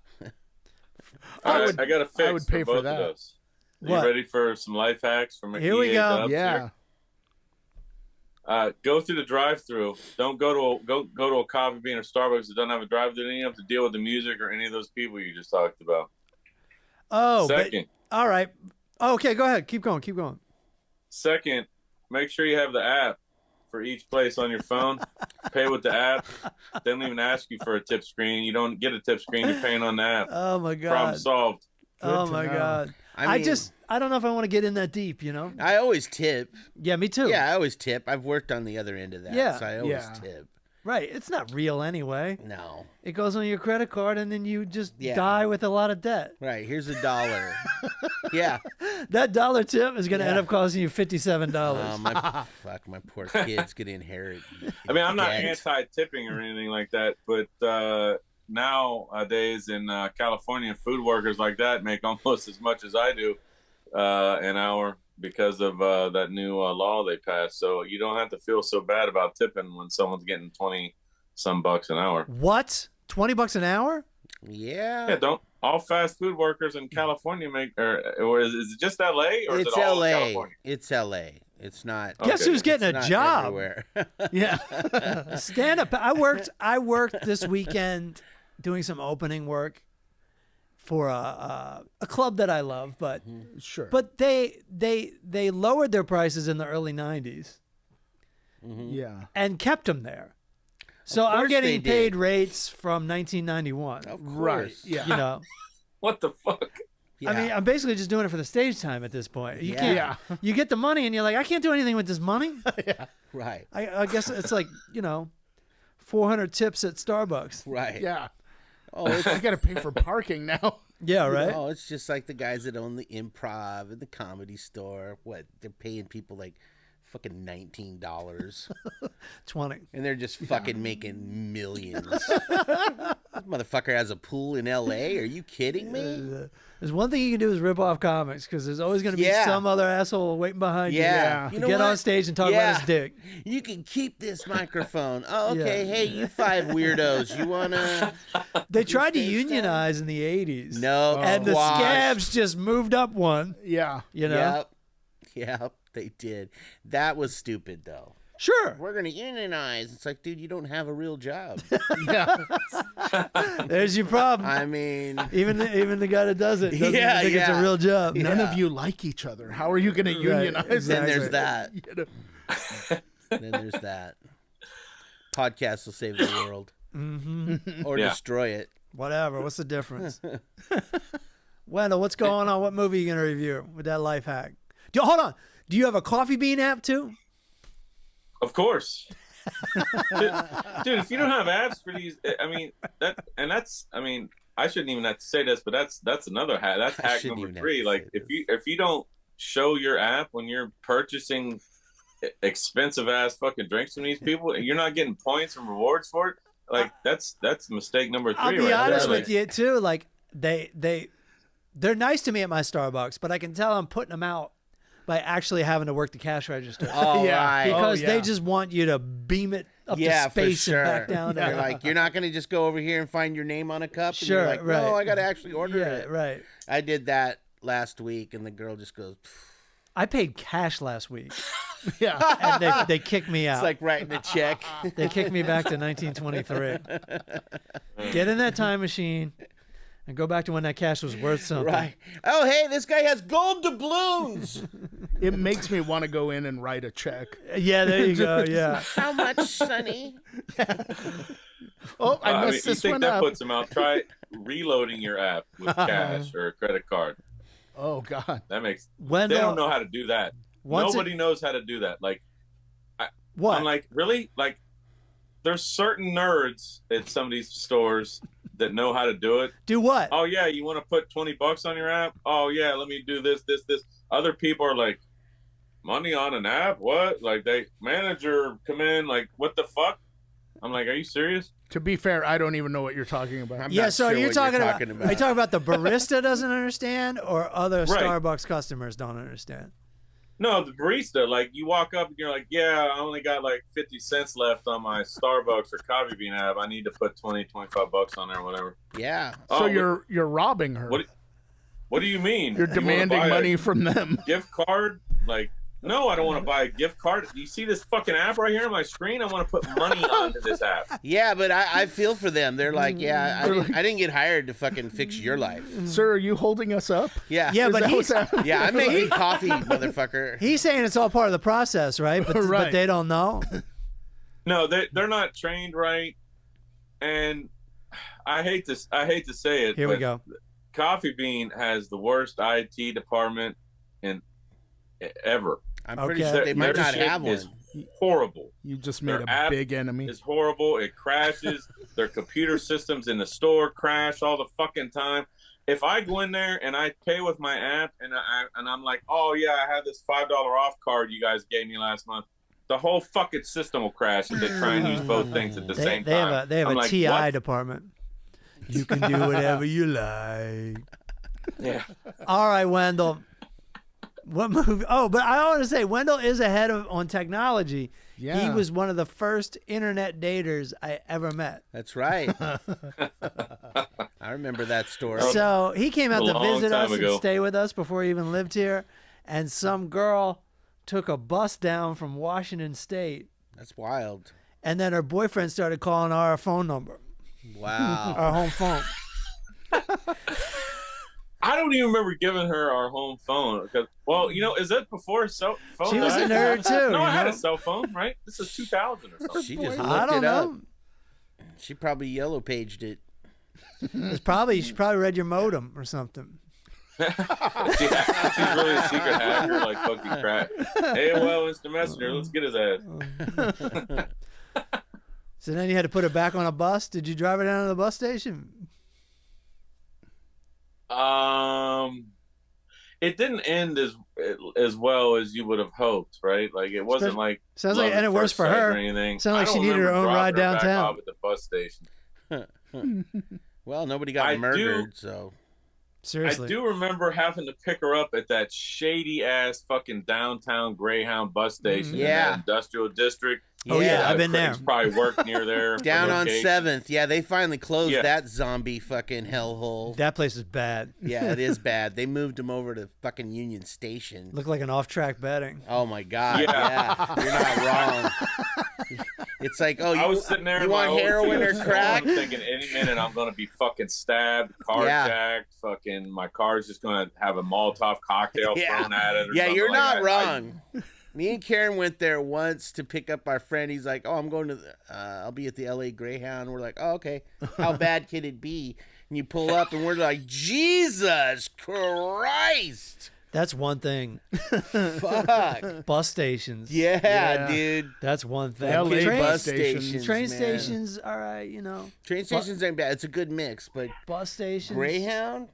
got a fix. I would pay for both for that. of those. You ready for some life hacks from Here we go. Yeah. Go through the drive-through. Don't go to a Coffee Bean or Starbucks that doesn't have a drive-through. Then you have to deal with the music or any of those people you just talked about. Oh, second. All right. Okay, go ahead. Keep going. Second, make sure you have the app for each place on your phone. Pay with the app. They don't even ask you for a tip screen. You don't get a tip screen. You're paying on the app. Oh my God. Problem solved. Oh my God. I don't know if I want to get in that deep, you know? I always tip. Yeah, me too. Yeah, I always tip. I've worked on the other end of that. Yeah. So I always tip. Right. It's not real anyway. No. It goes on your credit card and then you just die with a lot of debt. Right. Here's $1. Yeah. That $1 tip is going to end up costing you $57. My poor kid's going to inherit. I mean, I'm not anti-tipping or anything like that, but nowadays in California, food workers like that make almost as much as I do an hour because of that new law they passed. So you don't have to feel so bad about tipping when someone's getting 20-some bucks an hour. What? $20 an hour? Yeah. Yeah, don't all fast food workers in California make, or is it just LA or it's is it all LA. California? It's LA. It's not. Guess who's getting a job? Everywhere. Yeah. Stand up. I worked this weekend doing some opening work for a club that I love, but Sure. but they lowered their prices in the early 90s. Yeah. And kept them there. So I'm getting paid rates from 1991. Of course. Right. Yeah. You know. What the fuck? Yeah. I mean, I'm basically just doing it for the stage time at this point. You can't. Yeah. You get the money, and you're like, I can't do anything with this money. Right. I guess it's like 400 tips at Starbucks. Right. Yeah. Oh, I got to pay for parking now. Yeah, right. Oh, it's just like the guys that own the Improv and the Comedy Store. What? They're paying people like fucking $19. 20. And they're just fucking making millions. This motherfucker has a pool in L.A. Are you kidding me? There's one thing you can do is rip off comics because there's always going to be some other asshole waiting behind you. Yeah. You know get on stage and talk about his dick. You can keep this microphone. Oh, okay. Hey, you 5 weirdos. You want to... They tried to unionize in the 80s. No. And the scabs just moved up one. Yeah. You know? Yep. They did. That was stupid, though. Sure. We're going to unionize. It's like, dude, you don't have a real job. Yeah. There's your problem. I mean... Even the guy that does it doesn't think it's a real job. None of you like each other. How are you going to unionize? Exactly. Then there's that. Then there's that. Podcasts will save the world. Or destroy it. Whatever. What's the difference? Wendell, what's going on? What movie are you going to review with that life hack? Hold on. Do you have a Coffee Bean app too? Of course. Dude, if you don't have apps for these, I mean, I shouldn't even have to say this, but that's another hack. That's hack number 3. Like, if you don't show your app when you're purchasing expensive ass fucking drinks from these people, and you're not getting points and rewards for it, like that's mistake number 3. I'll be honest with you too. Like they're nice to me at my Starbucks, but I can tell I'm putting them out by actually having to work the cash register. Oh, yeah. Because they just want you to beam it up to space and back down. You're like, you're not going to just go over here and find your name on a cup. Sure, and you're like, no, I got to actually order it. Right. I did that last week, and the girl just goes... I paid cash last week. Yeah. And they kicked me out. It's like writing a check. They kicked me back to 1923. Get in that time machine and go back to when that cash was worth something. Right. Oh, hey, this guy has gold doubloons. It makes me want to go in and write a check. Yeah, there you go. Yeah. How much, Sonny? Oh, I messed this you think one that up. puts them out? Try reloading your app with cash or a credit card. Oh, God. That makes... Wendell, they don't know how to do that. Nobody knows how to do that. Like, what? I'm like, really? Like, there's certain nerds at some of these stores that know how to do it. Do what? Oh, yeah, you want to put $20 on your app? Oh, yeah, let me do this. Other people are like, money on an app? What? Like, manager come in, like, what the fuck? I'm like, are you serious? To be fair, I don't even know what you're talking about. I'm Yeah, not so sure you're what talking you're about, talking about. are you talking about the barista doesn't understand or other Right. Starbucks customers don't understand? No, the barista, like, you walk up and you're like, yeah, I only got like 50 cents left on my Starbucks or Coffee Bean app. I need to put 20, 25 bucks on there or whatever. Yeah. So you're robbing her. What do you mean? You're demanding money from them. Gift card? Like, no, I don't want to buy a gift card. You see this fucking app right here on my screen? I want to put money onto this app. Yeah, but I feel for them. They're like, yeah, I didn't get hired to fucking fix your life. Sir, are you holding us up? Yeah. Yeah, but Yeah, I'm making coffee, motherfucker. he's saying it's all part of the process, right? But, Right. but they don't know. No, they're not trained right, and I hate to say it. Here we but go. Coffee Bean has the worst IT department in ever. I'm pretty Okay. sure they might Their not shit have is one. horrible. You just made Their a app big enemy. It's horrible. It crashes. Their computer systems in the store crash all the fucking time. If I go in there and I pay with my app and I'm like, oh yeah, I have this $5 off card you guys gave me last month, the whole fucking system will crash if they try and use both things at the same time. They have I'm a like, TI what? department. You can do whatever you like. Yeah. All right, Wendell. What movie? Oh, but I want to say Wendell is ahead on technology. Yeah. He was one of the first internet daters I ever met. That's right. I remember that story. So he came out A to long visit time us and ago. stay with us before he even lived here. And some girl took a bus down from Washington State. That's wild. And then her boyfriend started calling our phone number. Wow. Our home phone. I don't even remember giving her our home phone. Because, well, is that before cell phone? She was a nerd too. No, I had a cell phone, right? This is 2000 or something. She just looked I don't it up. know. She probably yellow paged it. She probably read your modem or something. She's really a secret hacker, like fucking crack. Hey, well, Mr. Messenger, let's get his ass. So then you had to put her back on a bus. Did you drive her down to the bus station? It didn't end as well as you would have hoped, right? Like it wasn't like sounds like, and it worse for her. Or anything. Sounds like she needed her own ride downtown. Back off at the bus station. Well, nobody got murdered, so. Seriously. I do remember having to pick her up at that shady ass fucking downtown Greyhound bus station in that industrial district. Oh yeah, I've been there. Probably worked near there. Down on 7th. Yeah, they finally closed that zombie fucking hellhole. That place is bad. Yeah, it is bad. They moved him over to fucking Union Station. Looked like an off-track betting. Oh my God. Yeah. You're not wrong. It's like, I was sitting there. You want heroin or crack? I'm thinking any minute I'm gonna be fucking stabbed, carjacked. Fucking my car's just gonna have a Molotov cocktail thrown at it. Or yeah, you're like not wrong. Me and Karen went there once to pick up our friend. He's like, "Oh, I'm going to. I'll be at the LA Greyhound." We're like, "Oh, okay. How bad can it be?" And you pull up, and we're like, "Jesus Christ!" That's one thing. Fuck. Bus stations. Yeah, dude. That's one thing. LA bus stations. Train man. stations, all right, Train stations ain't bad. It's a good mix, but bus stations. Greyhound,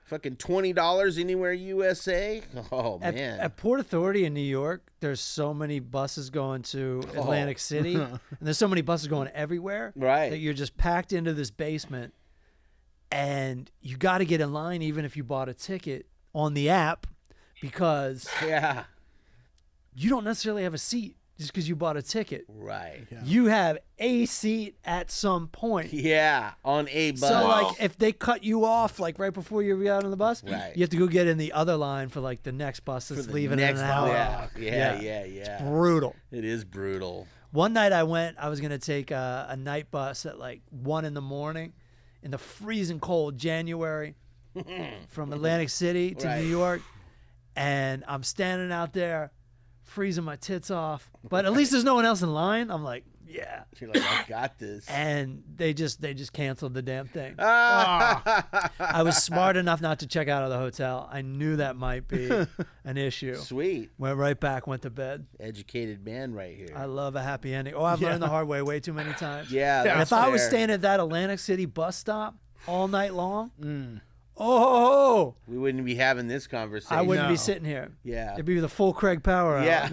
fucking $20 anywhere USA. Oh man. At Port Authority in New York, there's so many buses going to Atlantic City, and there's so many buses going everywhere. Right. That you're just packed into this basement, and you got to get in line even if you bought a ticket on the app, because you don't necessarily have a seat just because you bought a ticket. Right. Yeah. You have a seat at some point. Yeah, on a bus. So, like, if they cut you off, like, right before you get on the bus, you have to go get in the other line for, like, the next bus that's leaving in an hour. Yeah. It's brutal. It is brutal. One night I was going to take a night bus at, like, 1 in the morning in the freezing cold January from Atlantic City to New York, and I'm standing out there freezing my tits off, but at least there's no one else in line. I'm like, yeah. You're like, I got this. And they just canceled the damn thing. I was smart enough not to check out of the hotel. I knew that might be an issue. Sweet. Went right back, went to bed. Educated man right here. I love a happy ending. Oh, I've learned the hard way way too many times. Yeah. And if I was staying at that Atlantic City bus stop all night long, we wouldn't be having this conversation. I wouldn't be sitting here. Yeah. It'd be the full Craig Power hour. Yeah.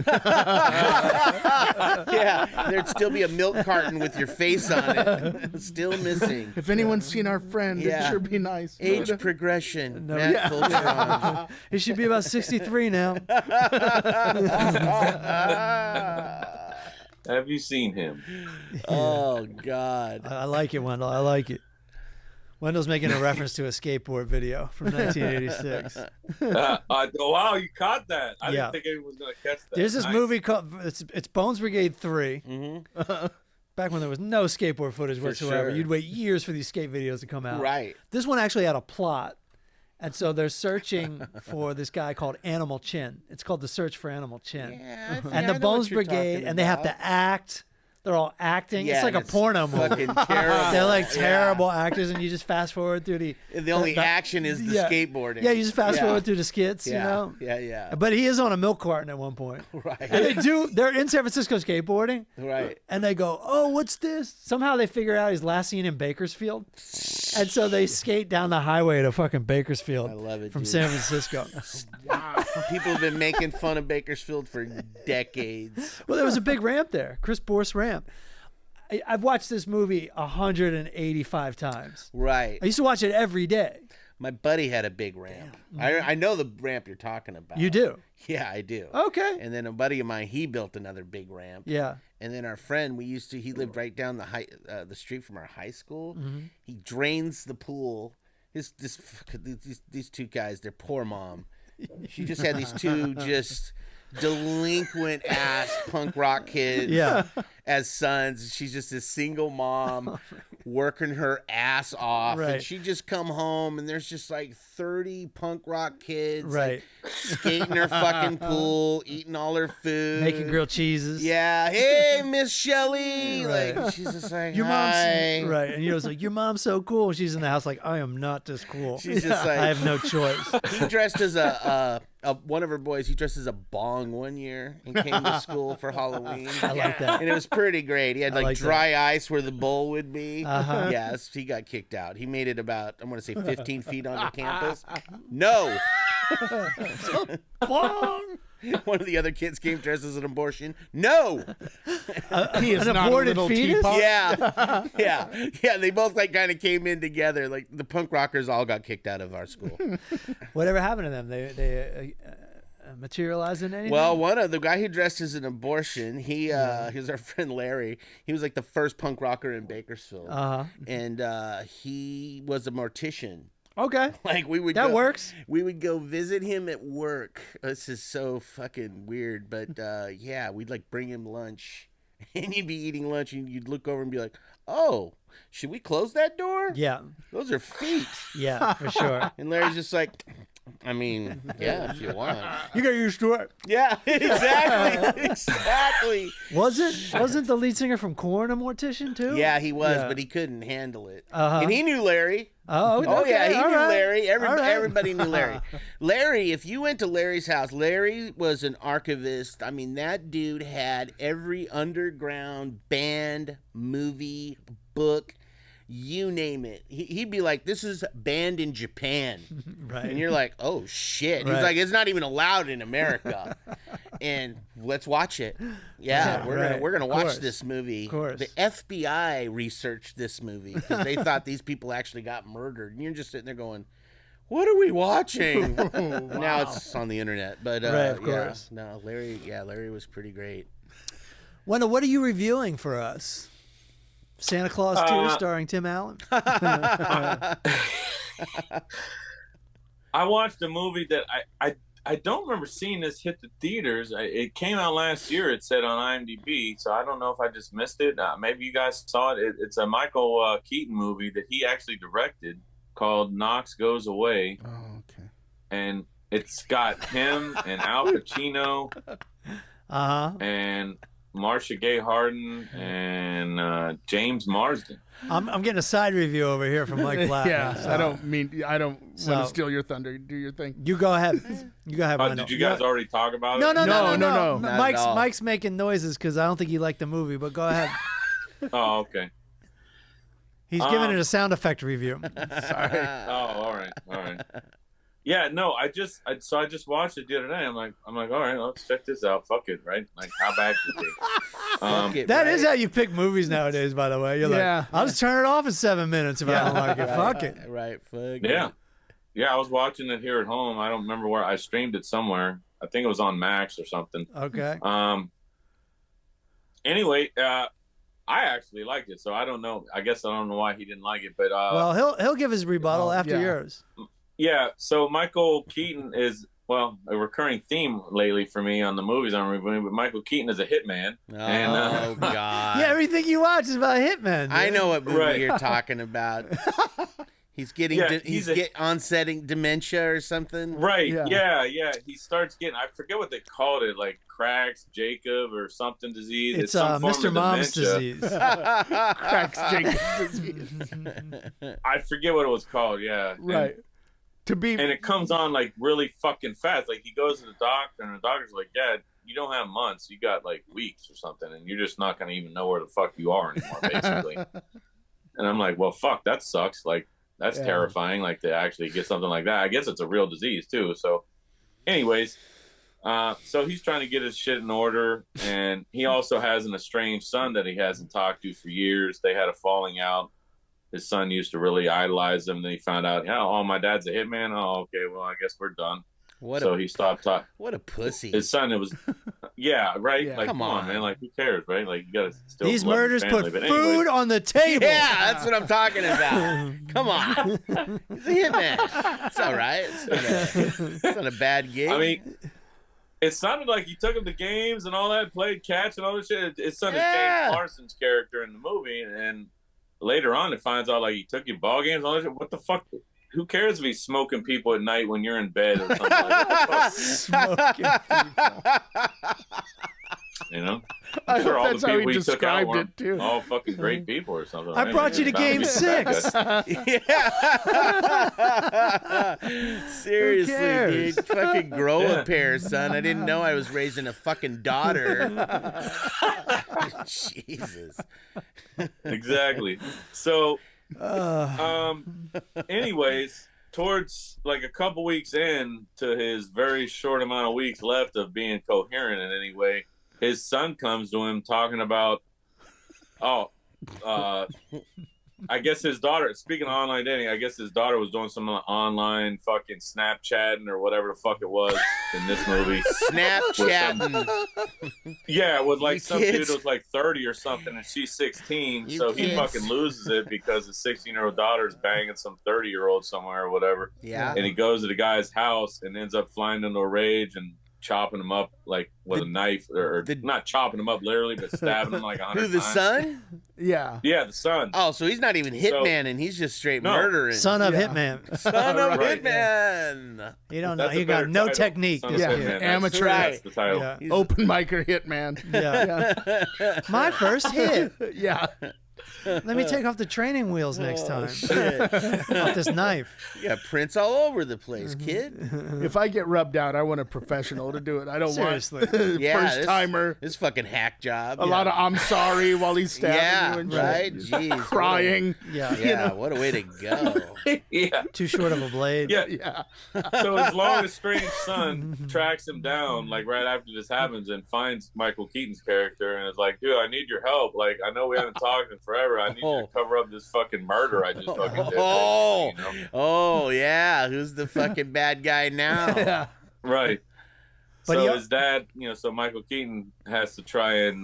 There'd still be a milk carton with your face on it. Still missing. If anyone's seen our friend, it'd sure be nice. Age progression. Matt Fultron. He should be about 63 now. Have you seen him? Oh, God. I like it, Wendell. I like it. Wendell's making a reference to a skateboard video from 1986. Wow, you caught that. I didn't think anyone was going to catch that. There's this movie called, it's Bones Brigade 3. Back when there was no skateboard footage whatsoever. You'd wait years for these skate videos to come out. Right. This one actually had a plot. And so they're searching for this guy called Animal Chin. It's called The Search for Animal Chin. Yeah, and the Bones Brigade, and they have to act. They're all acting. Yeah, it's like a porno movie. Fucking terrible. They're like terrible actors, and you just fast forward through the only action is the skateboarding. Yeah, you just fast forward through the skits, you know? Yeah. But he is on a milk carton at one point. Right. And they're in San Francisco skateboarding. Right. And they go, oh, what's this? Somehow they figure out he's last seen in Bakersfield. And so they skate down the highway to fucking Bakersfield. I love it, from dude. San Francisco. Wow. People have been making fun of Bakersfield for decades. Well, there was a big ramp there, Chris Borst ramp. I've watched this movie 185 times. Right. I used to watch it every day. My buddy had a big ramp. I know the ramp you're talking about. You do? Yeah, I do. Okay. And then a buddy of mine, he built another big ramp. Yeah. And then our friend, he lived right down the street from our high school. He drains the pool. These two guys, their poor mom. She just had these two delinquent ass punk rock kids as sons. She's just a single mom working her ass off. Right. And she just come home and there's just like 30 punk rock kids right. like, skating her fucking pool, eating all her food. Making grilled cheeses. Yeah. Hey, Miss Shelley. Right. Like, she's just like, your hi. mom's right. And was like, your mom's so cool. She's in the house like, I am not this cool. She's just like, I have no choice. He dressed as one of her boys. He dressed as a bong one year and came to school for Halloween. I like that. And it was pretty great. He had like dry ice where the bowl would be. Uh-huh. Yes, he got kicked out. He made it about, I'm going to say 15 feet onto campus. No. Bong. One of the other kids came dressed as an abortion. No. He is an not aborted a little fetus? teapot. Yeah. They both like kind of came in together. Like the punk rockers all got kicked out of our school. Whatever happened to them? They materialized in anything? Well, one of the guy who dressed as an abortion, he was our friend Larry. He was like the first punk rocker in Bakersfield. And he was a mortician. Okay. Like works. We would go visit him at work. This is so fucking weird, but we'd like bring him lunch, and he'd be eating lunch, and you'd look over and be like, "Oh, should we close that door? Yeah. Those are feet." Yeah, for sure. And Larry's just like, I mean, yeah, if you want. You got used to it. Yeah, exactly. Wasn't the lead singer from Korn a mortician too? Yeah, he was, but he couldn't handle it. Uh-huh. And he knew Larry. Oh, okay. Oh yeah, he All knew right. Larry. All right. Everybody knew Larry. Larry, if you went to Larry's house, Larry was an archivist. I mean, that dude had every underground band, movie, book, you name it. He'd be like, "This is banned in Japan," Right. and you're like, "Oh shit!" Right. He's like, "It's not even allowed in America." And let's watch it. Yeah, we're gonna watch this movie. Of course. The FBI researched this movie because they thought these people actually got murdered, and you're just sitting there going, "What are we watching?" Now it's on the internet, but Right, of course. No, Larry was pretty great. Wendell, what are you reviewing for us? Santa Claus 2 starring Tim Allen? I watched a movie that I don't remember seeing this hit the theaters. It came out last year, it said on IMDb, so I don't know if I just missed it. Maybe you guys saw it. It's a Michael Keaton movie that he actually directed called Knox Goes Away. Oh, okay. And it's got him and Al Pacino and Marcia Gay Harden and James Marsden. I'm getting a side review over here from Mike Black. Yeah, so I don't want to steal your thunder. Do your thing. You go ahead. You go ahead. Did you guys already talk about No, it? No. Mike's making noises because I don't think he liked the movie. But go ahead. Oh, okay. He's giving it a sound effect review. Sorry. Oh, all right. Yeah, no, I just watched it the other day. I'm like, all right, let's check this out. Fuck it, right? Like, how bad could it be? That is how you pick movies nowadays, by the way. You're like, I'll just turn it off in 7 minutes if I don't like it. Fuck it. Right, fuck Yeah. it. Yeah, I was watching it here at home. I don't remember where. I streamed it somewhere. I think it was on Max or something. Okay. Anyway, I actually liked it, so I don't know. I guess I don't know why he didn't like it, but well, he'll give his rebuttal after yours. Yeah, so Michael Keaton is, well, a recurring theme lately for me on the movies I'm reviewing, but Michael Keaton is a hitman. Oh, God. Yeah, everything you watch is about Hitman. Dude. I know what movie you're talking about. He's getting onsetting dementia or something. Right, yeah. He starts getting, I forget what they called it, like Cracks Jacob or something disease. It's some form Mr. of Mom's dementia. disease. Cracks Jacob's disease. I forget what it was called, yeah. Right. And it comes on like really fucking fast. Like he goes to the doctor and the doctor's like, yeah, you don't have months, you got like weeks or something, and you're just not gonna even know where the fuck you are anymore, basically. And I'm like, well, fuck, that sucks. Like that's terrifying, like to actually get something like that. I guess it's a real disease too. So anyways, so he's trying to get his shit in order, and he also has an estranged son that he hasn't talked to for years. They had a falling out. His son used to really idolize him. Then he found out, oh, my dad's a hitman. Oh, okay, well, I guess we're done. He stopped talking. What a pussy. His son, it was, yeah, right? Yeah. Like, come on, man. Like, who cares, right? Like, you got to still These love your murders family. put food on the table. Yeah, that's what I'm talking about. Come on. He's a hitman. It's all right. It's not a bad gig. I mean, It sounded like he took him to games and all that, played catch and all this shit. It sounded James Marsden's character in the movie, and later on it finds out like he took you ball games and all that shit. What the fuck? Who cares if he's smoking people at night when you're in bed or something like that? Smoking people. You know? I'm sure all the people he took out were all fucking great people or something. I brought you to game 6. Seriously, dude. Fucking grow a pair, son. I didn't know I was raising a fucking daughter. Jesus. Exactly. So, anyways, towards like a couple weeks in to his very short amount of weeks left of being coherent in any way, his son comes to him talking about, I guess his daughter, speaking of online dating, I guess his daughter was doing some online fucking Snapchatting or whatever the fuck it was in this movie. Snapchatting. Yeah, with like some dude who was like 30 or something and she's 16. He fucking loses it because his 16-year-old daughter is banging some 30-year-old somewhere or whatever. Yeah. And he goes to the guy's house and ends up flying into a rage and chopping him up like with a knife, or not chopping him up literally, but stabbing him like 100 times. Who, the son? Yeah, the son. Oh, so he's not even hitman, and he's just straight murdering. Son of hitman. Son of hitman. You don't know. You got no technique. Amateur. That's the title. Yeah. Open micer hitman. Yeah. My first hit. Yeah. Let me take off the training wheels next time. Shit. Off this knife. Yeah, prints all over the place, kid. If I get rubbed out, I want a professional to do it. I don't want first timer. This fucking hack job. A lot of I'm sorry while he's stabbing you and right? Jeez, crying. Yeah, what a way to go. Too short of a blade. Yeah. So his long estranged son tracks him down like right after this happens and finds Michael Keaton's character and is like, dude, I need your help. Like, I know we haven't talked in forever. I need you to cover up this fucking murder I just fucking did. Yeah. Who's the fucking bad guy now? Right. But so his dad, so Michael Keaton has to try and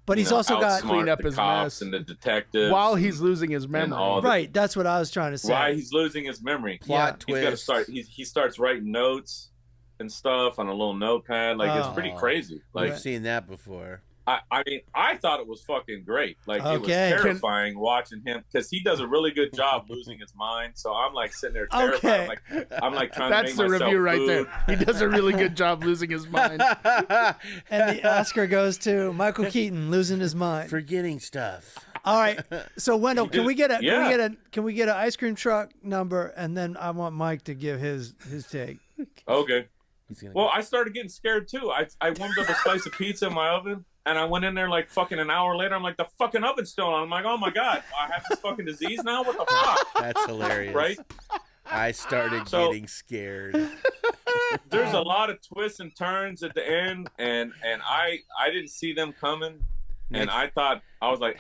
but he's also got clean up the his cops mess and the detectives while he's losing his memory. Right, that's what I was trying to say. Why he's losing his memory. Plot twist. He's got to start. He starts writing notes and stuff on a little notepad. Like it's pretty crazy. Like I've seen that before. I mean, I thought it was fucking great. Like, it was terrifying watching him because he does a really good job losing his mind. So I'm like sitting there terrified. I'm like trying to make myself That's the review right food. there. He does a really good job losing his mind. And the Oscar goes to Michael Keaton losing his mind, forgetting stuff. All right. So Wendell, can we get an ice cream truck number, and then I want Mike to give his take. Okay. Well, I started getting scared too. I warmed up a slice of pizza in my oven. And I went in there like fucking an hour later. I'm like, the fucking oven's still on. I'm like, oh my God, I have this fucking disease now? What the fuck? That's hilarious. Right? I started getting scared. There's a lot of twists and turns at the end, and I didn't see them coming. And I was like,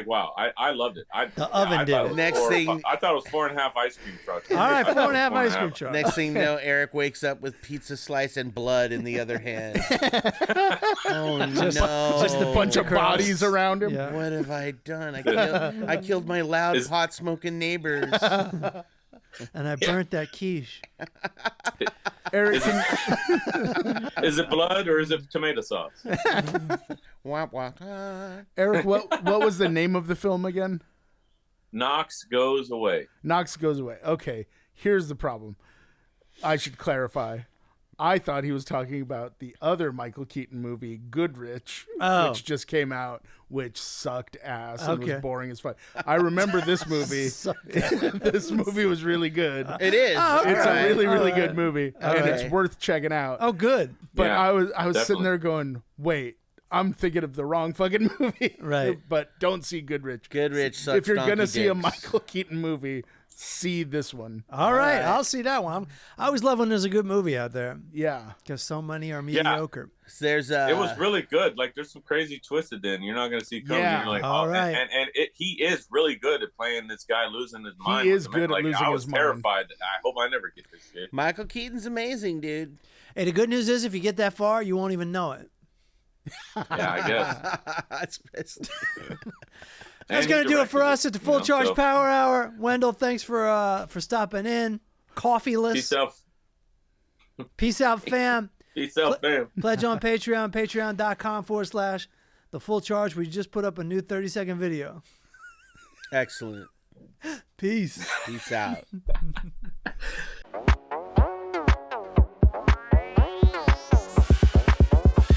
wow, I loved it. The oven did it. Next thing, I thought it was 4.5 ice cream trucks. All right, 4.5 ice cream trucks. Next thing you know, Eric wakes up with pizza slice and blood in the other hand. Oh no! Just a bunch of bodies around him. Yeah. What have I done? I killed my loud pot smoking neighbors. And I burnt that quiche. Eric, is it blood or is it tomato sauce? Eric, what was the name of the film again? Knox Goes Away. Knox Goes Away. Okay, here's the problem. I should clarify. I thought he was talking about the other Michael Keaton movie, Goodrich, which just came out, which sucked ass and was boring as fuck. I remember this movie. This movie was really good. It is. It's a really, really good movie, and it's worth checking out. Oh, good. But I was sitting there going, wait, I'm thinking of the wrong fucking movie. Right. But don't see Goodrich. Goodrich sucks. If you're going to see a Michael Keaton movie, see this one. All right, I'll see that one. I always love when there's a good movie out there. Yeah. Because so many are mediocre. There's it was really good. Like, there's some crazy twisted in. You're not going to see coming. Yeah. You're like, all right. And he is really good at playing this guy losing his mind. He is good at losing his mind. I was terrified. I hope I never get this shit. Michael Keaton's amazing, dude. Hey, the good news is if you get that far, you won't even know it. Yeah, I guess. That's pissed. That's going to do it for us at the Full Charge Power Hour. Wendell, thanks for stopping in. Coffeeless. Peace out. Peace out, fam. Peace out, fam. Pledge on Patreon, patreon.com/The Full Charge. We just put up a new 30-second video. Excellent. Peace. Peace out.